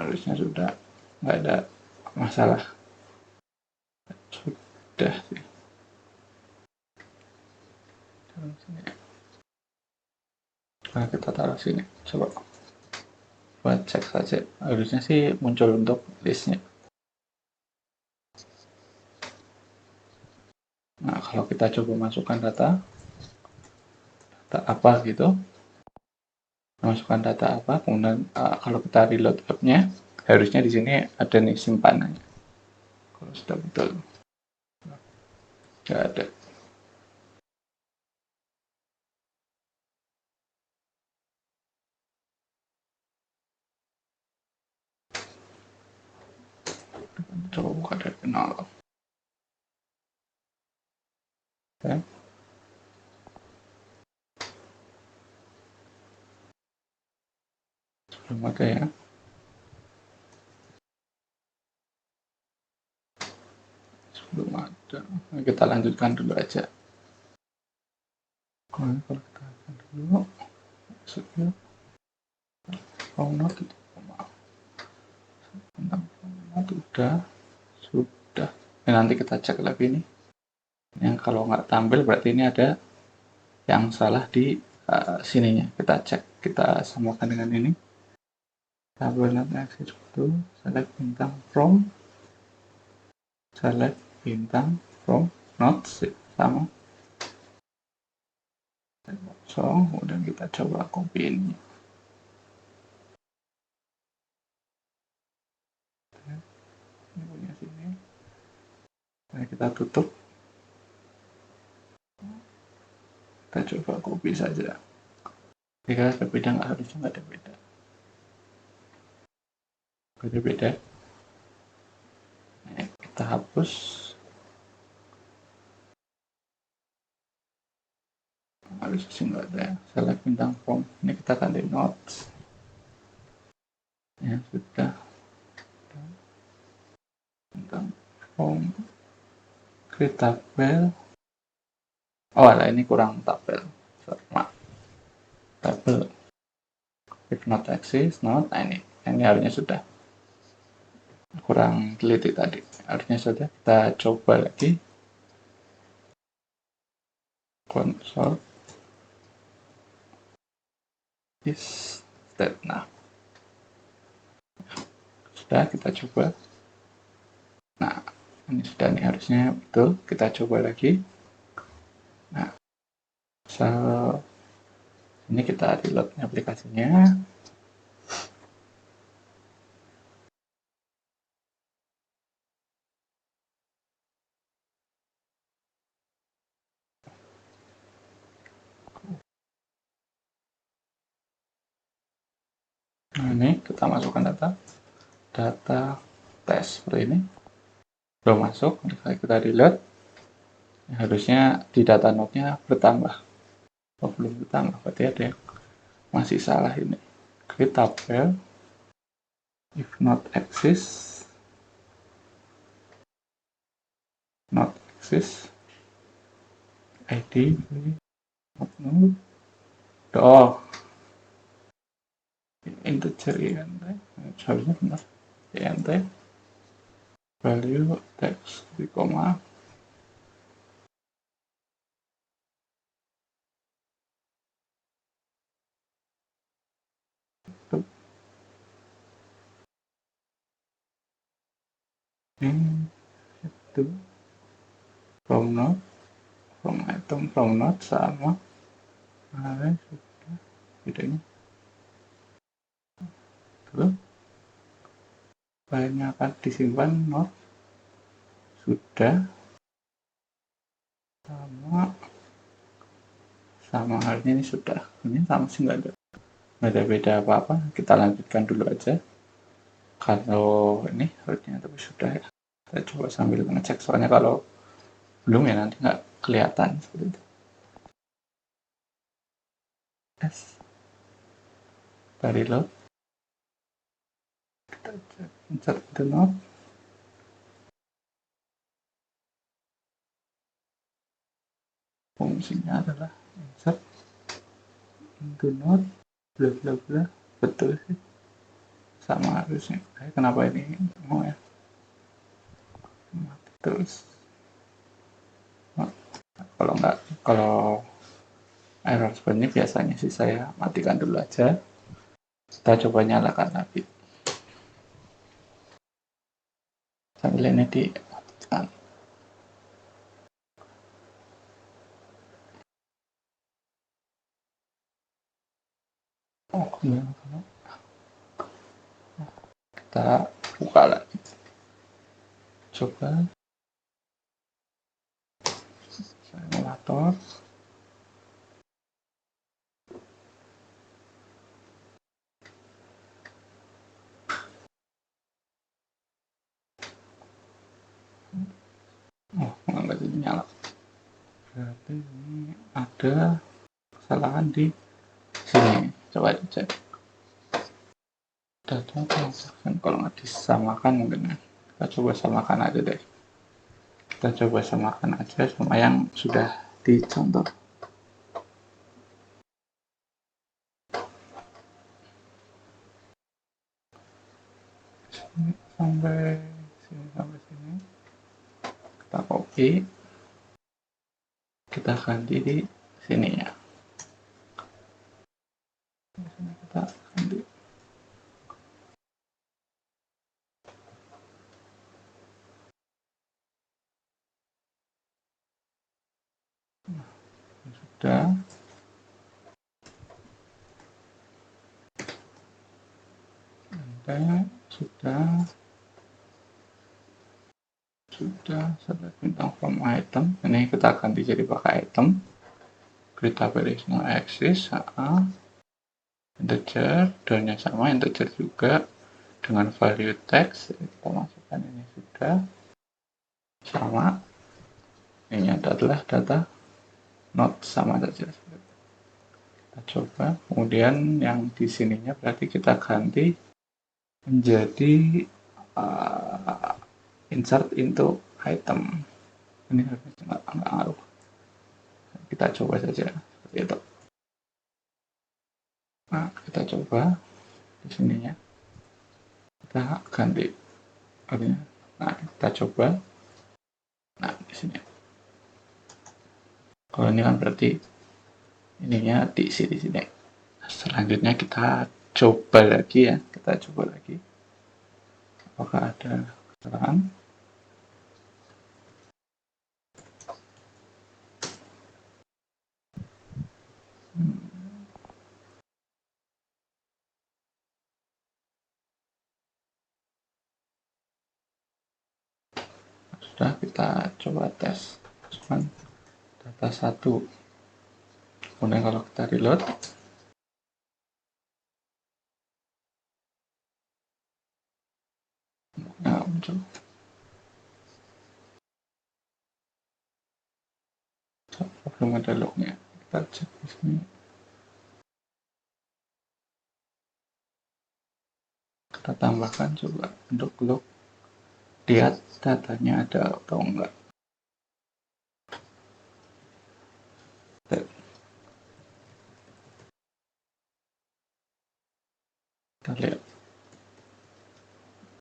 Harusnya sudah nggak ada masalah. Sudah sih. Nah, kita taruh sini. Coba buat cek saja. Harusnya sih muncul untuk listnya. Nah, kalau kita coba masukkan data apa gitu, masukkan data apa, kemudian kalau kita reload app-nya, harusnya di sini ada nih simpanannya. Kalau sudah betul, nggak ada. Coba buka dari nol. Oke. Belum ada ya. Belum ada. Nah, kita lanjutkan dulu aja. Kalau kita lanjutkan dulu, maksudnya not itu sudah. Nah, nanti kita cek lagi nih. Yang kalau nggak tampil berarti ini ada yang salah di sininya. Kita cek, kita samakan dengan ini. Tabel not access to select bintang from, select bintang from not sama kosong. Kemudian kita coba copy ini. Ini punya sini. Nah, kita tutup. Kita coba copy saja. Jika ada beda, nggak harusnya nggak ada beda. Ada beda. Nah, kita hapus. Harus sih nggak ada. Select bintang from. Ini kita ganti notes. Ya sudah. Bintang from. Create tabel. Oh, lah ini kurang tabel. Sama. Tabel. If not exist, not. Nah, ini harusnya sudah. Kurang teliti tadi. Harusnya sudah. Kita coba lagi. Console. Is that. Nah. Sudah, kita coba. Nah, ini sudah nih harusnya betul. Kita coba lagi. Nah, ini kita reload aplikasinya. Nah, ini kita masukkan data tes seperti ini. Belum masuk, kita reload. Harusnya di data node-nya bertambah. Oh, belum bertambah, berarti ada yang masih salah ini. Create tabel, if not exist, ID, not node. Oh, integer int, harusnya benar. Int, value text di koma. Ini itu from node, from item, from node sama. Nah, sudah bedanya. Terus filenya akan disimpan node sudah sama halnya ini sudah. Ini sama sih, nggak ada beda apa-apa. Kita lanjutkan dulu aja. Kalau ini harusnya tapi sudah ya. Kita coba sambil ngecek, soalnya kalau belum ya nanti nggak kelihatan seperti itu. Yes. Dari load kita cek insert the node. Fungsinya adalah insert into node bla bla bla. Betul sih, sama harusnya. Kenapa ini mau ya mati terus? Nah, kalau error seperti ini biasanya sih saya matikan dulu aja. Kita coba nyalakan lagi sambil ini dimatikan. Oh, kita buka lagi, coba simulator. Oh, nggak jadi nyala. Berarti ini ada kesalahan di sini. Coba dicek data transaction. Kalau nggak disamakan mungkin ya. Kita coba samakan aja deh. Kita coba samakan aja sama yang sudah dicontoh. Sampai sini kita copy, kita ganti di sini ya. Kita ganti. Sudah. Dan sudah sampai bintang from item. Ini kita ganti jadi pakai item. Berita is no exist. Integer, dolnya sama, integer juga dengan value text. Kita masukkan ini sudah sama. Ini adalah data not sama saja. Kita coba. Kemudian yang di sininya berarti kita ganti menjadi insert into item. Ini harusnya nggak ngaruh. Kita coba saja seperti itu. Nah, kita coba di sininya. Kita ganti. Nah, kita coba. Nah, di sini. Kalau ini kan berarti ininya diisi di sini. Selanjutnya kita coba lagi ya. Kita coba lagi. Apakah ada kesalahan? Sudah, kita coba tes. Data 1. Kemudian kalau kita reload, Nah, muncul. Belum ada lognya. Kita cek di sini. Kita tambahkan coba untuk log. Lihat datanya ada atau enggak. Kita lihat.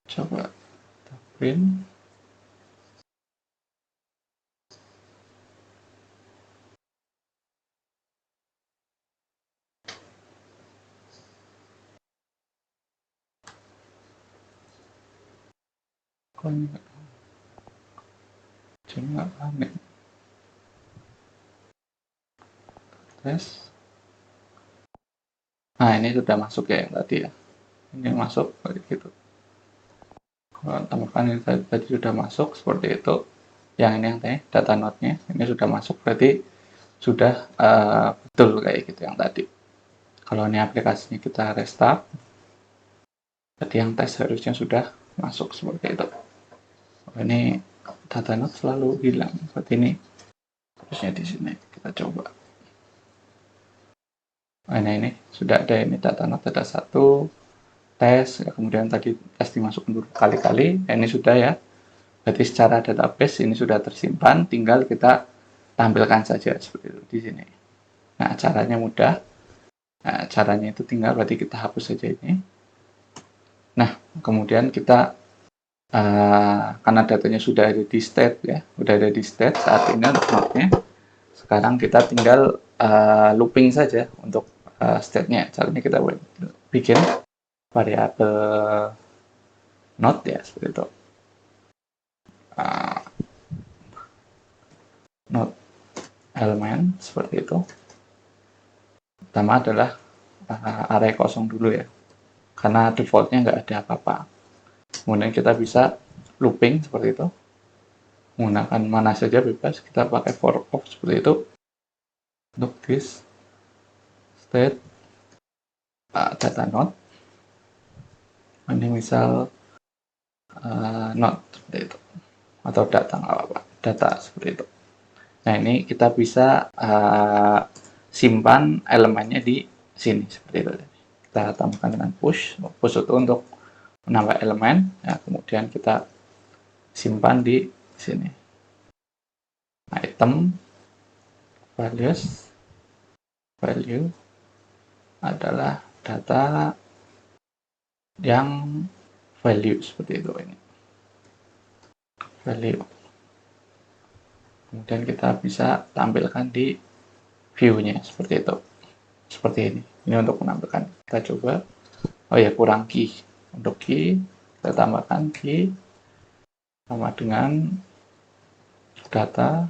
Coba kita print. Kok enggak? Cuma nggak aneh. Tes. Nah, ini sudah masuk ya yang tadi ya. Ini masuk kayak gitu. Kalau tambahkan ini tadi sudah masuk seperti itu. Yang ini yang tadi data node-nya ini sudah masuk, berarti sudah betul kayak gitu yang tadi. Kalau ini aplikasinya kita restart, tadi yang tes harusnya sudah masuk seperti itu. Ini data node selalu hilang seperti ini. Harusnya di sini kita coba. Nah, ini sudah ada, ini data node ada satu tes, ya, kemudian tadi tes dimasukkan berkali-kali. Ini sudah ya. Berarti secara database ini sudah tersimpan, tinggal kita tampilkan saja seperti itu di sini. Nah, caranya mudah. Nah, caranya itu tinggal berarti kita hapus saja ini. Nah, kemudian kita karena datanya sudah ada di state ya, sudah ada di state saat ini untuk node-nya. Sekarang kita tinggal looping saja untuk state-nya. Caranya kita bikin variabel node ya seperti itu. Node elemen seperti itu. Pertama adalah array kosong dulu ya, karena defaultnya nggak ada apa-apa. Kemudian kita bisa looping seperti itu, menggunakan mana saja bebas. Kita pakai for of seperti itu untuk this state data node. Ini misal node seperti itu, atau data nggak apa-apa, data seperti itu. Nah, ini kita bisa simpan elemennya di sini seperti itu. Kita tambahkan dengan push itu untuk menambah elemen ya, kemudian kita simpan di sini. Item values, value adalah data yang value seperti itu, ini value. Kemudian kita bisa tampilkan di view-nya seperti itu, seperti ini. Ini untuk menampilkan. Kita coba. Oh ya, kurang key. Untuk key kita tambahkan key sama dengan data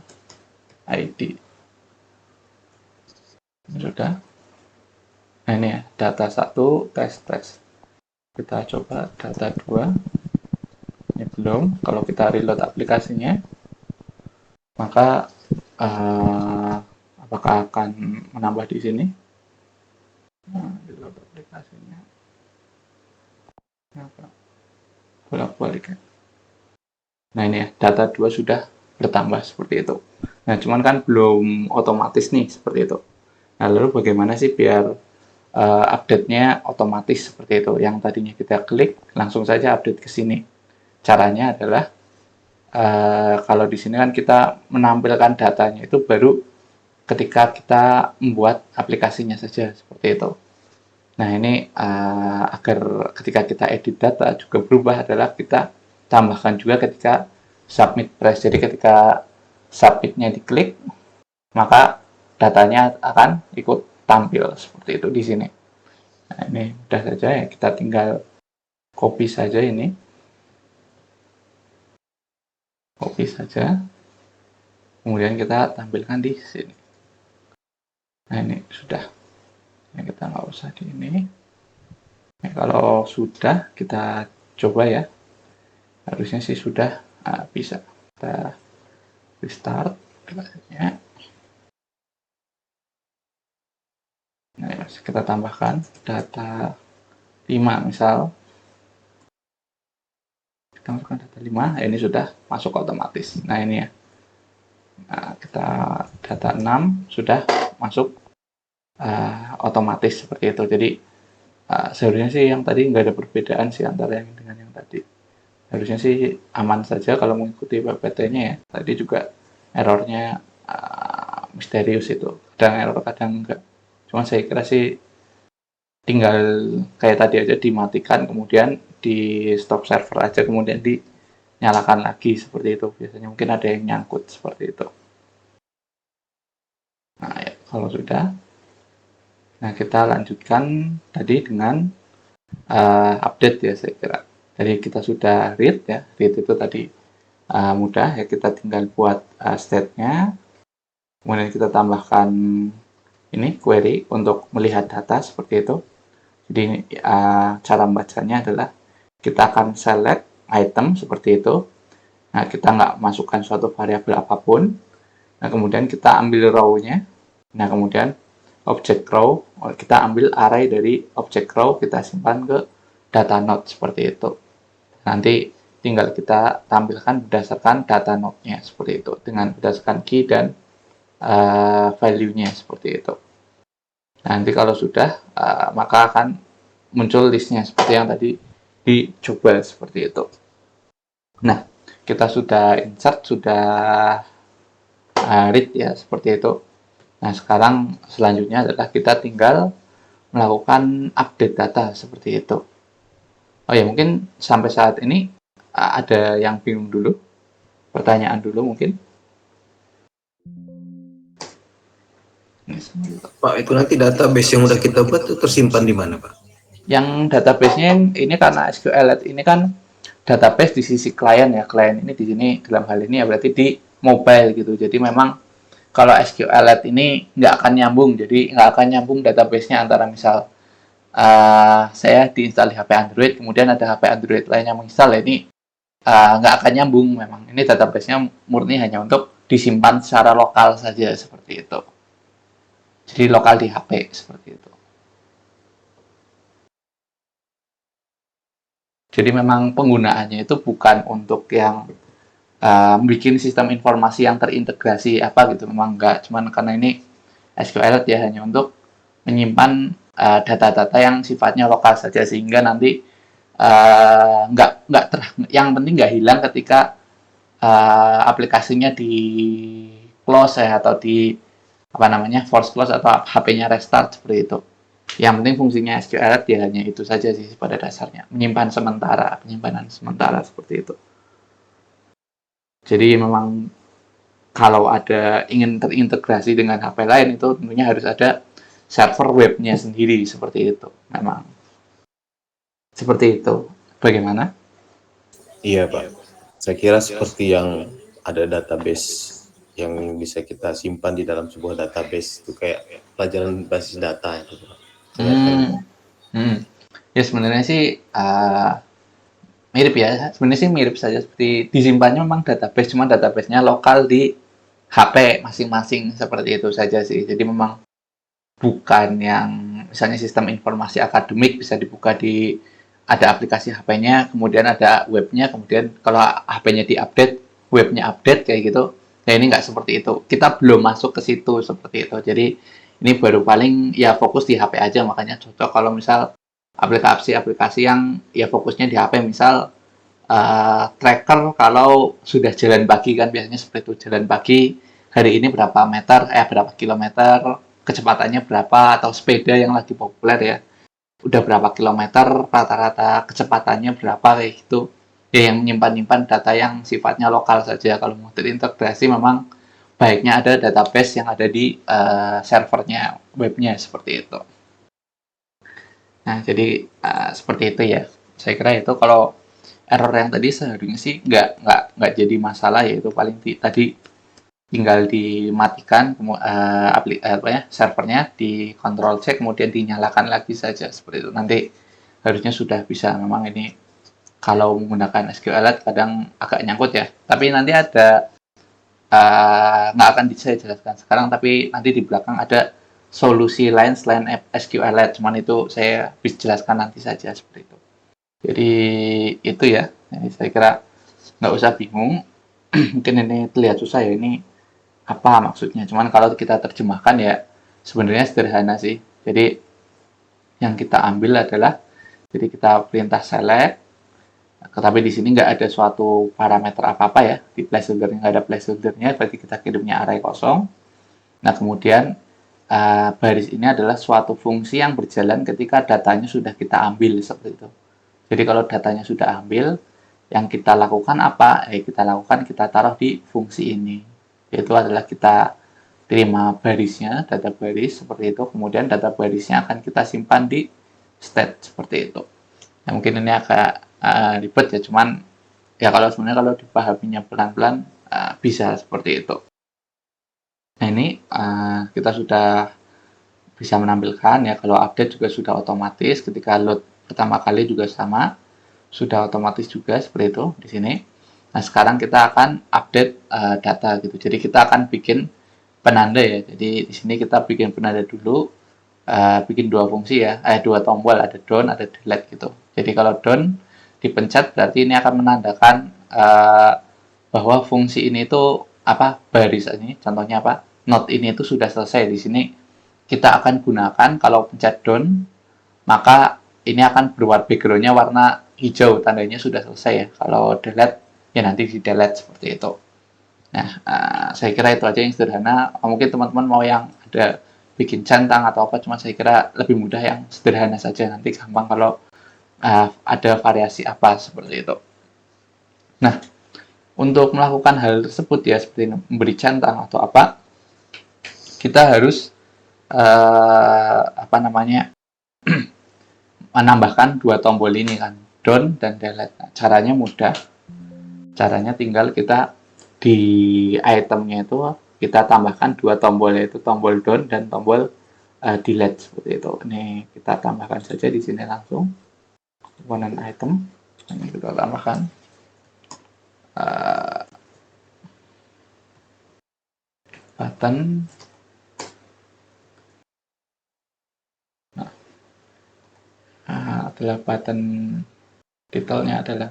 ID. Ini sudah. Nah, ini ya, data 1 tes. Kita coba data 2. Ini belum. Kalau kita reload aplikasinya, maka apakah akan menambah di sini? Nah, reload aplikasinya. Bolak-balik ya. Nah, ini ya, data 2 sudah bertambah seperti itu. Nah, cuman kan belum otomatis nih seperti itu. Nah, lalu bagaimana sih biar update-nya otomatis seperti itu? Yang tadinya kita klik, langsung saja update ke sini. Caranya adalah kalau di sini kan kita menampilkan datanya itu baru ketika kita membuat aplikasinya saja seperti itu. Nah, ini agar ketika kita edit data juga berubah adalah kita tambahkan juga ketika submit press. Jadi ketika submitnya diklik, maka datanya akan ikut tampil seperti itu di sini. Nah, ini mudah saja ya, kita tinggal copy saja ini. Copy saja. Kemudian kita tampilkan di sini. Nah, ini sudah. Nah, kita nggak usah di ini. Nah, kalau sudah, kita coba ya. Harusnya sih sudah bisa. Kita restart aplikasinya. Nah, ya, kita tambahkan data 5 misal. kita masukkan data 5, ini sudah masuk otomatis. Nah ini ya, nah, kita data 6 sudah masuk otomatis seperti itu. Jadi seharusnya sih yang tadi nggak ada perbedaan sih antara yang dengan yang tadi. Harusnya sih aman saja kalau mengikuti PPT-nya ya. Tadi juga errornya misterius itu. Kadang error, kadang enggak. Cuma saya kira sih tinggal kayak tadi aja dimatikan, kemudian di stop server aja, kemudian dinyalakan lagi seperti itu. Biasanya mungkin ada yang nyangkut seperti itu. Nah ya, kalau sudah, nah kita lanjutkan tadi dengan update ya saya kira. Jadi kita sudah read ya, read itu tadi mudah ya, kita tinggal buat state-nya, kemudian kita tambahkan ini query untuk melihat data seperti itu. Jadi cara membacanya adalah kita akan select item seperti itu. Nah kita nggak masukkan suatu variabel apapun. Nah kemudian kita ambil row-nya. Nah kemudian object row, kita ambil array dari object row, kita simpan ke data node seperti itu. Nanti tinggal kita tampilkan berdasarkan data node-nya seperti itu, dengan berdasarkan key dan value-nya seperti itu. Nanti kalau sudah, maka akan muncul listnya seperti yang tadi dicoba seperti itu. Nah, kita sudah insert, sudah read ya seperti itu. Nah, sekarang selanjutnya adalah kita tinggal melakukan update data seperti itu. Oh ya, mungkin sampai saat ini ada yang bingung dulu, pertanyaan dulu mungkin. Pak, itu nanti database yang udah kita buat itu tersimpan di mana, Pak? Yang database-nya ini karena SQLite ini kan database di sisi klien ya. Klien ini di sini dalam hal ini ya berarti di mobile gitu. Jadi memang kalau SQLite ini nggak akan nyambung. Jadi nggak akan nyambung database-nya antara misal saya diinstal di HP Android, kemudian ada HP Android lain yang menginstal, ini nggak akan nyambung. Memang ini database-nya murni hanya untuk disimpan secara lokal saja seperti itu. Jadi lokal di HP seperti itu. Jadi memang penggunaannya itu bukan untuk yang bikin sistem informasi yang terintegrasi apa gitu, memang enggak. Cuman karena ini SQLite ya hanya untuk menyimpan data-data yang sifatnya lokal saja, sehingga nanti yang penting nggak hilang ketika aplikasinya di close ya, atau di apa namanya force close atau HP-nya restart seperti itu. Yang penting fungsinya SQLite ya hanya itu saja sih pada dasarnya, penyimpanan sementara seperti itu. Jadi memang kalau ada ingin terintegrasi dengan HP lain itu tentunya harus ada server webnya sendiri seperti itu. Memang seperti itu. Bagaimana? Iya, Pak. Saya kira seperti yang ada database yang bisa kita simpan di dalam sebuah database itu kayak pelajaran basis data itu, Pak. Ya sebenarnya sih mirip ya. Sebenarnya sih mirip saja, seperti disimpannya memang database, cuma database-nya lokal di HP masing-masing seperti itu saja sih. Jadi memang bukan yang misalnya sistem informasi akademik bisa dibuka di ada aplikasi HP-nya, kemudian ada webnya, kemudian kalau HP-nya diupdate, webnya update kayak gitu. Ya ini nggak seperti itu. Kita belum masuk ke situ seperti itu. Jadi ini baru paling ya fokus di HP aja, makanya cocok kalau misal aplikasi-aplikasi yang ya fokusnya di HP, misal tracker kalau sudah jalan pagi kan biasanya seperti itu, jalan pagi hari ini berapa meter, berapa kilometer, kecepatannya berapa, atau sepeda yang lagi populer ya, udah berapa kilometer, rata-rata kecepatannya berapa kayak gitu. Ya yang menyimpan-nyimpan data yang sifatnya lokal saja. Kalau mau terintegrasi memang baiknya ada database yang ada di servernya, webnya seperti itu. Nah, jadi seperti itu ya. Saya kira itu kalau error yang tadi seharusnya sih nggak jadi masalah ya, itu paling tadi tinggal dimatikan servernya, di control C, kemudian dinyalakan lagi saja seperti itu. Nanti harusnya sudah bisa. Memang ini kalau menggunakan SQLite kadang agak nyangkut ya. Tapi nanti ada nggak akan saya jelaskan sekarang, tapi nanti di belakang ada solusi lain selain SQLite. Cuman itu saya bisa jelaskan nanti saja seperti itu. Jadi itu ya Jadi saya kira nggak usah bingung. Mungkin ini terlihat susah ya, ini apa maksudnya. Cuman kalau kita terjemahkan ya sebenarnya sederhana sih. Jadi yang kita ambil adalah, jadi kita perintah select, tapi di sini nggak ada suatu parameter apa-apa ya, di placeholder nggak ada placeholdernya, berarti kita kirimnya array kosong. Nah kemudian baris ini adalah suatu fungsi yang berjalan ketika datanya sudah kita ambil, seperti itu. Jadi kalau datanya sudah ambil, yang kita lakukan apa? Kita taruh di fungsi ini. Yaitu adalah kita terima barisnya, data baris seperti itu, kemudian data barisnya akan kita simpan di state seperti itu. Nah, mungkin ini agak ribet ya, cuman ya sebenarnya kalau dipahaminya pelan-pelan bisa seperti itu. Nah ini kita sudah bisa menampilkan ya, kalau update juga sudah otomatis, ketika load pertama kali juga sama, sudah otomatis juga seperti itu di sini. Nah sekarang kita akan update data gitu, jadi kita akan bikin penanda ya. Jadi di sini kita bikin penanda dulu, bikin dua fungsi ya, dua tombol, ada down, ada delete gitu. Jadi kalau down dipencet berarti ini akan menandakan bahwa fungsi ini itu apa, baris ini, contohnya apa, node ini itu sudah selesai. Di sini kita akan gunakan, kalau pencet down maka ini akan berwarna backgroundnya warna hijau, tandanya sudah selesai ya. Kalau delete ya nanti di delete seperti itu. Nah saya kira itu aja yang sederhana. Mungkin teman-teman mau yang ada bikin centang atau apa, cuma saya kira lebih mudah yang sederhana saja, nanti gampang kalau ada variasi apa seperti itu. Nah untuk melakukan hal tersebut ya, seperti memberi centang atau apa, kita harus menambahkan dua tombol ini kan, down dan delete. Nah, caranya mudah, caranya tinggal kita di itemnya itu kita tambahkan dua tombol, yaitu tombol down dan tombol delete seperti itu. Ini kita tambahkan saja di sini langsung komponen item, ini kita tambahkan button. Adalah button titelnya adalah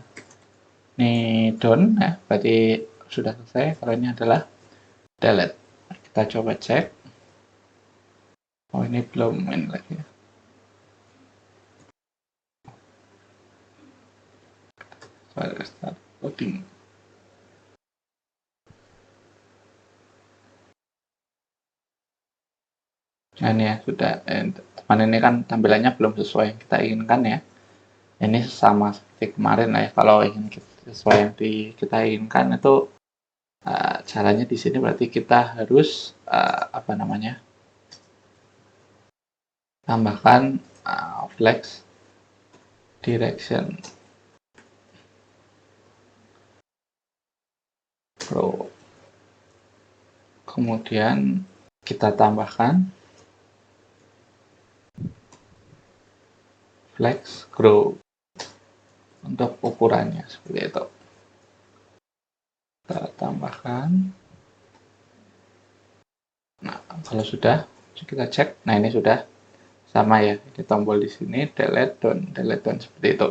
ini down ya, berarti sudah selesai. Kalau ini adalah delete, kita coba cek. Oh ini belum main lagi ya. Start loading. Nah ini ya sudah, teman ini kan tampilannya belum sesuai yang kita inginkan ya. Ini sama seperti kemarin ya, kalau ingin sesuai yang kita inginkan itu caranya di sini berarti kita harus tambahkan flex direction pro, kemudian kita tambahkan flex grow untuk ukurannya seperti itu. Kita tambahkan. Nah kalau sudah kita cek, nah ini sudah sama ya, ini tombol di sini delete down seperti itu.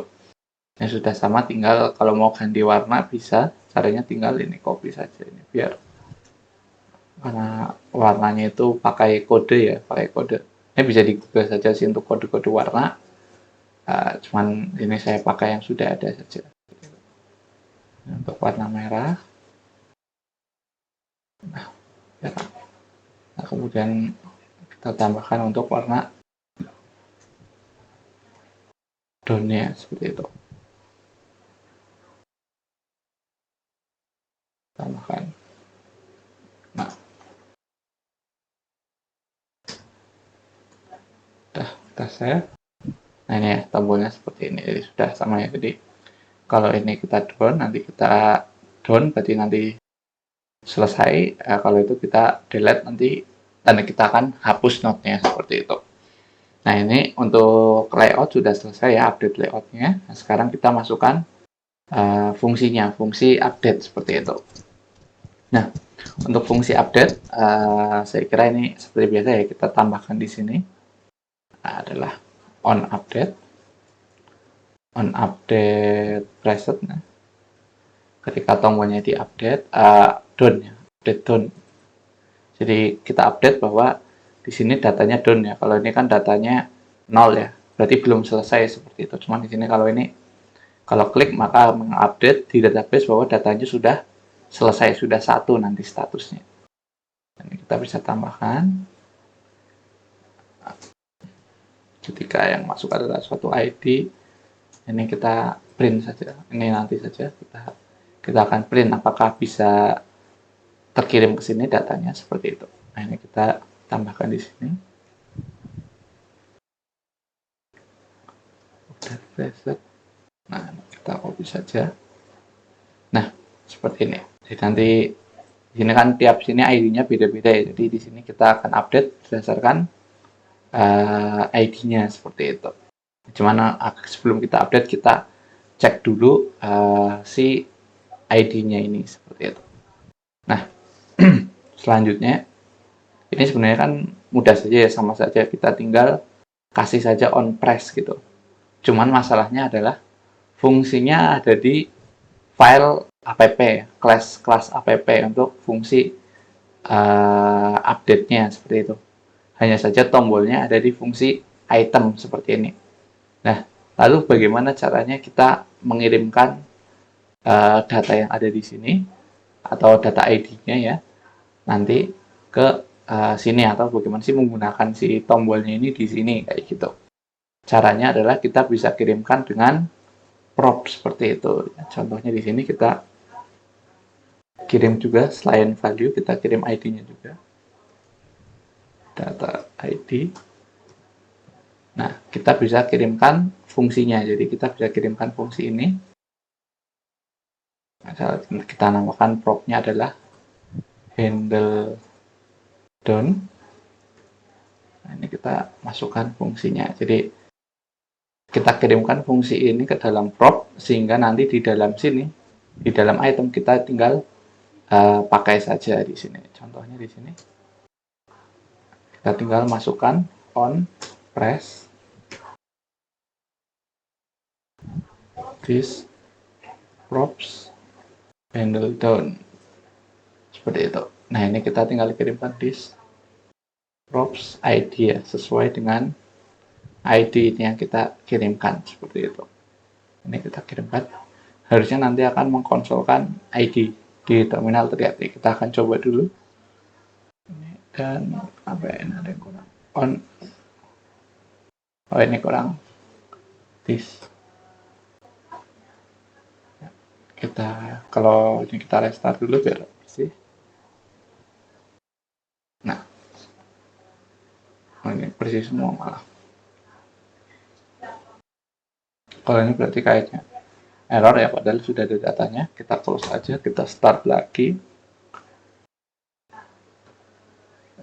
Ini sudah sama, tinggal kalau mau ganti warna bisa, caranya tinggal ini copy saja ini, biar warnanya itu pakai kode ya, pakai kode. Ini bisa di Google saja sih untuk kode-kode warna. Cuman ini saya pakai yang sudah ada saja. Untuk warna merah. Nah kemudian kita tambahkan untuk warna down-nya seperti itu. Tambahkan. Nah, kita save. Nah ini ya tombolnya seperti ini, jadi sudah sama ya. Jadi kalau ini kita down, nanti kita down berarti nanti selesai. Kalau itu kita delete, nanti tanda kita akan hapus node-nya seperti itu. Nah ini untuk layout sudah selesai ya, update layoutnya. Nah, sekarang kita masukkan fungsinya, fungsi update seperti itu. Nah untuk fungsi update, saya kira ini seperti biasa ya, kita tambahkan di sini adalah on update preset. Nah, ketika tombolnya di update down ya, update down. Jadi kita update bahwa di sini datanya down ya. Kalau ini kan datanya 0 ya, berarti belum selesai seperti itu. Cuma di sini kalau klik maka mengupdate di database bahwa datanya sudah selesai, sudah 1 nanti statusnya. Ini kita bisa tambahkan ketika yang masuk adalah suatu ID. Ini kita print saja. Ini nanti saja kita akan print apakah bisa terkirim ke sini datanya seperti itu. Nah, ini kita tambahkan di sini. Nah, kita copy saja. Nah, seperti ini. Jadi nanti di sini kan tiap sini ID-nya beda-beda ya. Jadi di sini kita akan update berdasarkan ID-nya seperti itu. Cuman sebelum kita update kita cek dulu si ID-nya ini seperti itu. Nah, selanjutnya ini sebenarnya kan mudah saja ya, sama saja kita tinggal kasih saja on press gitu. Cuman masalahnya adalah fungsinya ada di file app, kelas app untuk fungsi update-nya seperti itu. Hanya saja tombolnya ada di fungsi item seperti ini. Nah, lalu bagaimana caranya kita mengirimkan data yang ada di sini atau data ID-nya ya nanti ke sini, atau bagaimana sih menggunakan si tombolnya ini di sini kayak gitu. Caranya adalah kita bisa kirimkan dengan prop seperti itu. Contohnya di sini kita kirim juga selain value kita kirim ID-nya juga. Data ID. Nah, kita bisa kirimkan fungsinya. Jadi kita bisa kirimkan fungsi ini. Kita namakan prop-nya adalah handle down. Nah, ini kita masukkan fungsinya. Jadi kita kirimkan fungsi ini ke dalam prop sehingga nanti di dalam sini, di dalam item kita tinggal pakai saja di sini. Contohnya di sini. Kita tinggal masukkan on press this props handle down seperti itu. Nah, ini kita tinggal kirimkan this props ID ya, sesuai dengan ID yang kita kirimkan seperti itu. Ini kita kirimkan, harusnya nanti akan mengkonsolkan ID di terminal terlihat. Kita akan coba dulu. Dan apa ya, ini ada yang kurang on. Oh, ini kurang this. Kalau ini kita restart dulu biar bersih. Nah, ini bersih semua malah. Kalau ini berarti kayaknya error ya, padahal sudah ada datanya. Kita close aja, kita start lagi.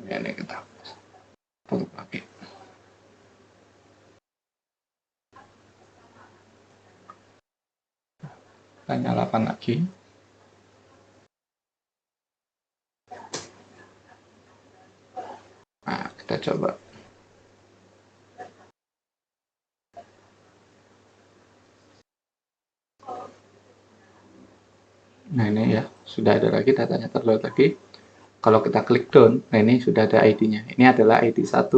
Ini kita tutup lagi. Kita nyalakan lagi. Nah, kita coba. Nah, ini ya, sudah ada lagi datanya terload lagi. Kalau kita klik down, nah ini sudah ada ID-nya. Ini adalah ID 1,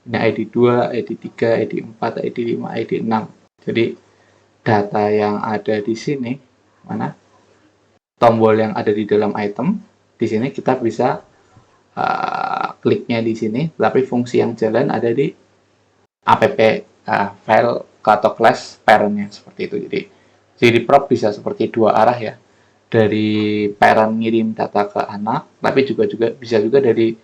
ini ID 2, ID 3, ID 4, ID 5, ID 6. Jadi data yang ada di sini, mana? Tombol yang ada di dalam item, di sini kita bisa kliknya di sini, tapi fungsi yang jalan ada di app file atau class parent-nya seperti itu. Jadi prop bisa seperti dua arah ya. Dari parent ngirim data ke anak, tapi juga bisa juga dari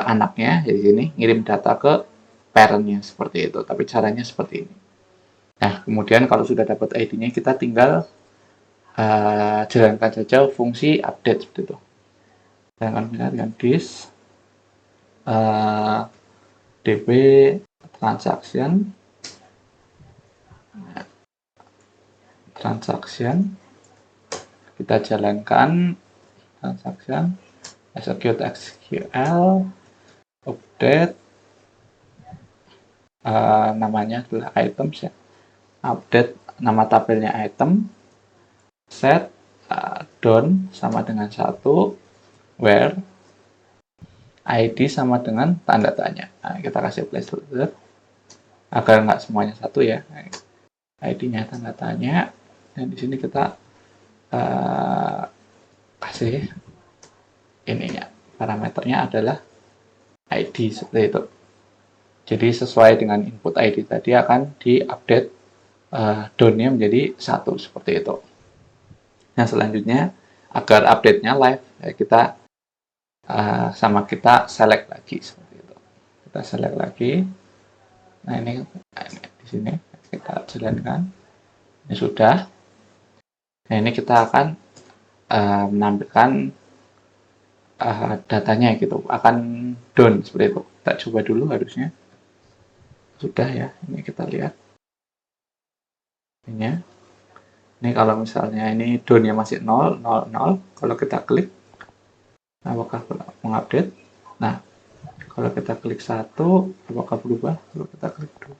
anaknya di sini ngirim data ke parentnya seperti itu. Tapi caranya seperti ini. Nah, kemudian kalau sudah dapat ID-nya, kita tinggal jalankan saja fungsi update seperti itu. Jalankan dengan this db transaction kita jalankan transaction execute SQL update namanya adalah items ya, update nama tabelnya item, set don sama dengan 1, where ID sama dengan tanda tanya. Nah, kita kasih placeholder agar nggak semuanya satu ya. ID-nya tanda tanya, dan di sini kita kasih ininya, parameternya adalah ID seperti itu. Jadi sesuai dengan input ID tadi akan diupdate don-nya menjadi 1 seperti itu. Nah selanjutnya agar update-nya live kita kita select lagi seperti itu. Kita select lagi. Nah ini di sini kita jalankan. Ini sudah. Nah ini kita akan menampilkan datanya gitu, akan down seperti itu. Kita coba dulu harusnya. Sudah ya, ini kita lihat. Ini kalau misalnya ini down-nya masih 0, 0, 0, kalau kita klik, apakah mengupdate? Nah, kalau kita klik 1, apakah berubah? Kalau kita klik 2.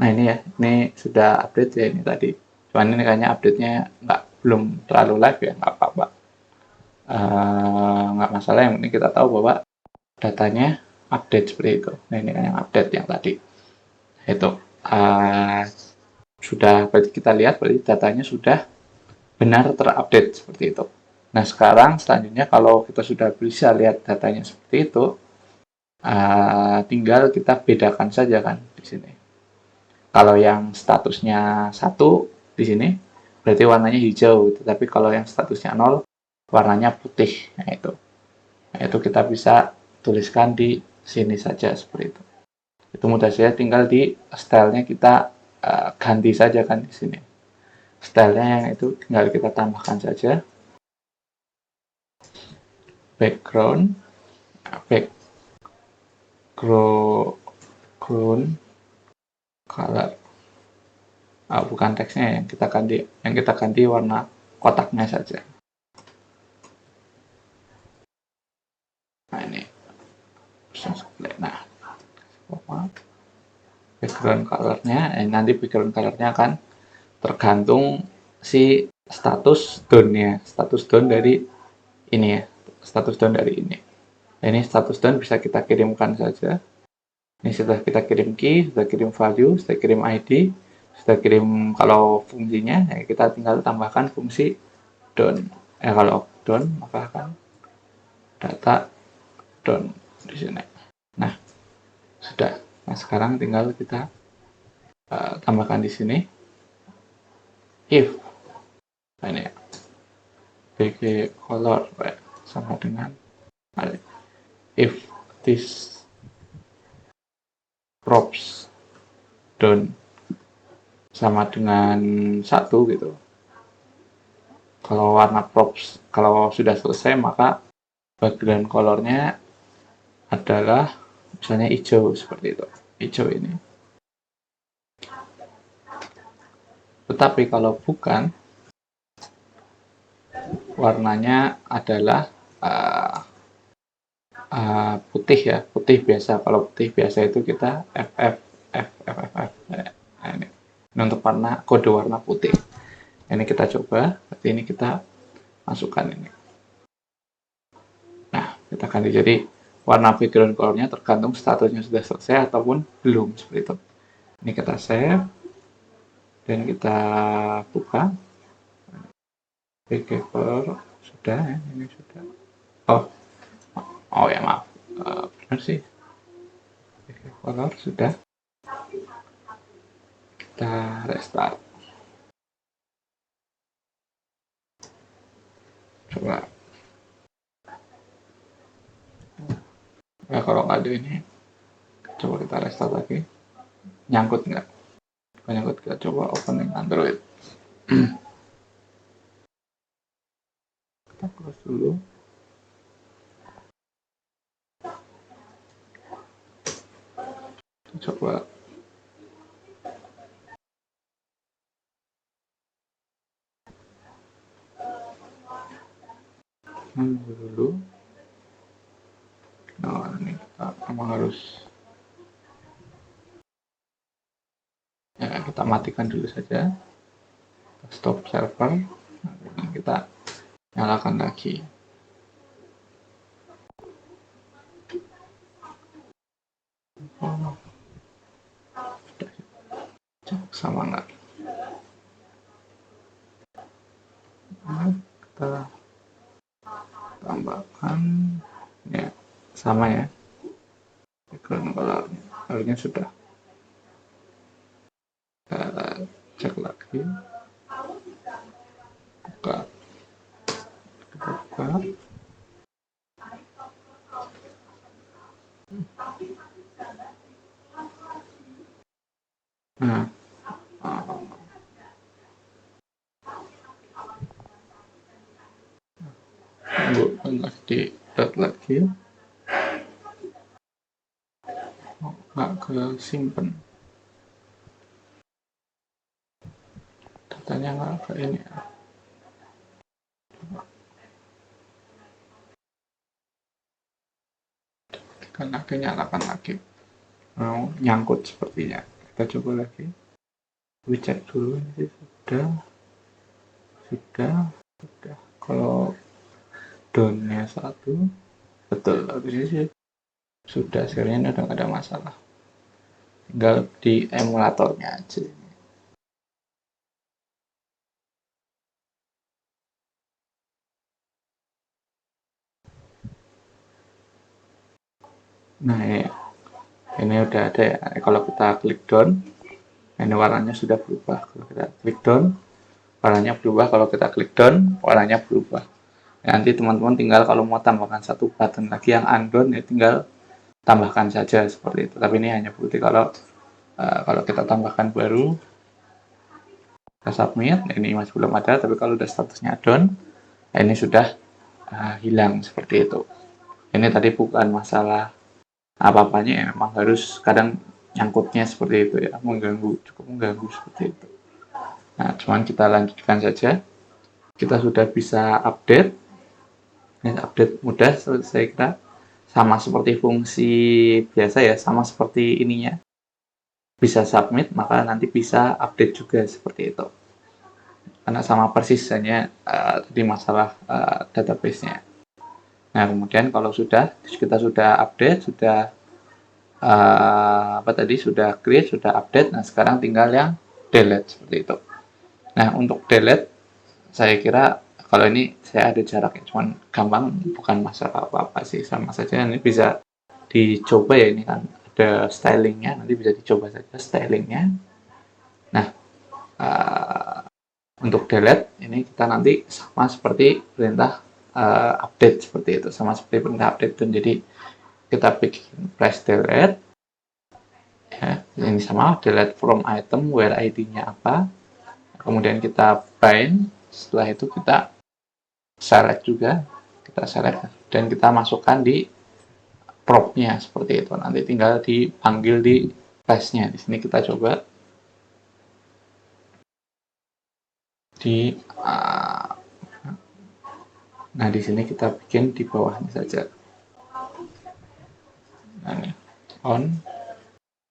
Nah ini ya, ini sudah update ya ini tadi. Cuman ini kayaknya update-nya belum terlalu live ya, nggak apa-apa. Nggak masalah, yang penting kita tahu bahwa datanya update seperti itu. Nah ini kan yang update yang tadi. Itu sudah, berarti kita lihat berarti datanya sudah benar terupdate seperti itu. Nah sekarang selanjutnya kalau kita sudah bisa lihat datanya seperti itu, tinggal kita bedakan saja kan di sini. Kalau yang statusnya 1 di sini berarti warnanya hijau, tetapi kalau yang statusnya 0 warnanya putih. Nah itu kita bisa tuliskan di sini saja seperti itu. Itu mudah saja, tinggal di stylenya kita ganti saja kan di sini. Stylenya yang itu tinggal kita tambahkan saja. Background color. Bukan teksnya yang kita ganti warna kotaknya saja. Nah ini. Nah, background colornya, nanti background colornya akan tergantung si status don-nya, status don dari ini ya, status don dari ini. Ini status don bisa kita kirimkan saja. Ini sudah kita kirim key, sudah kirim value, sudah kirim ID, sudah kirim kalau fungsinya, ya kita tinggal tambahkan fungsi don. Kalau don maka akan data don di sini. Nah sudah. Nah sekarang tinggal kita tambahkan di sini if ini ya, bg color sama dengan if this props don sama dengan 1 gitu. Kalau warna props kalau sudah selesai maka background colornya adalah misalnya hijau seperti itu, hijau ini. Tetapi kalau bukan, warnanya adalah putih ya, putih biasa. Kalau putih biasa itu kita FF. Nah, ini untuk warna kode warna putih. Ini kita coba, berarti ini kita masukkan ini. Nah, kita ganti jadi warna background colornya tergantung statusnya sudah selesai ataupun belum seperti itu. Ini kita save dan kita buka. BG color sudah ya, ini sudah. Oh ya maaf, benar sih. BG color sudah. Kita restart. Coba. Nah, kalau nggak ada ini, coba kita restart lagi. Nyangkut nggak? Nyangkut, kita coba opening Android. Kita close dulu. Coba. Nunggu dulu. Nah, ini kita memang harus ya, kita matikan dulu saja. Stop server. Nah, kita nyalakan lagi. Oh, sama nggak? Nah, kita tambahkan ya, sama ya, background colornya sudah. Kita cek lagi, buka, nah, tunggu di dot lagi, nggak ke simpen, datanya nggak ke ini. Kan lagi, nyalakan lagi, mau nyangkut sepertinya. Kita coba lagi, we cek dulu ini sudah. Kalau downnya 1, betul, habis ini sudah, serinya udah nggak ada masalah, tinggal di emulatornya aja. Nah, ini udah ada ya. Kalau kita klik down, ini warnanya sudah berubah. Kalau kita klik down, warnanya berubah. Kalau kita klik down, warnanya berubah. Nanti teman-teman tinggal kalau mau tambahkan satu button lagi yang undo, ya tinggal tambahkan saja seperti itu. Tapi ini hanya bukti kalau kita tambahkan baru, kita submit, ini masih belum ada. Tapi kalau udah statusnya down, ini sudah hilang seperti itu. Ini tadi bukan masalah apa-apanya ya, memang harus kadang nyangkutnya seperti itu ya, cukup mengganggu seperti itu. Nah, cuman kita lanjutkan saja. Kita sudah bisa update. Ini update mudah, saya kira sama seperti fungsi biasa ya, sama seperti ininya. Bisa submit, maka nanti bisa update juga seperti itu. Karena sama persis, hanya tadi masalah database-nya. Nah, kemudian kalau kita sudah update, sudah sudah create, sudah update. Nah, sekarang tinggal yang delete seperti itu. Nah, untuk delete, saya kira kalau ini saya ada jaraknya, cuman gampang, bukan masalah apa-apa sih, sama saja. Ini bisa dicoba ya, ini kan ada stylingnya, nanti bisa dicoba saja stylingnya. Nah, untuk delete ini kita nanti sama seperti perintah update seperti itu, sama seperti perintah update. Jadi kita bikin press delete ya, ini sama delete from item where ID-nya apa, kemudian kita bind, setelah itu kita select juga, kita select dan kita masukkan di prop-nya seperti itu. Nanti tinggal dipanggil di place-nya. Di sini kita coba di nah, di sini kita bikin di bawahnya saja. Nah, ini on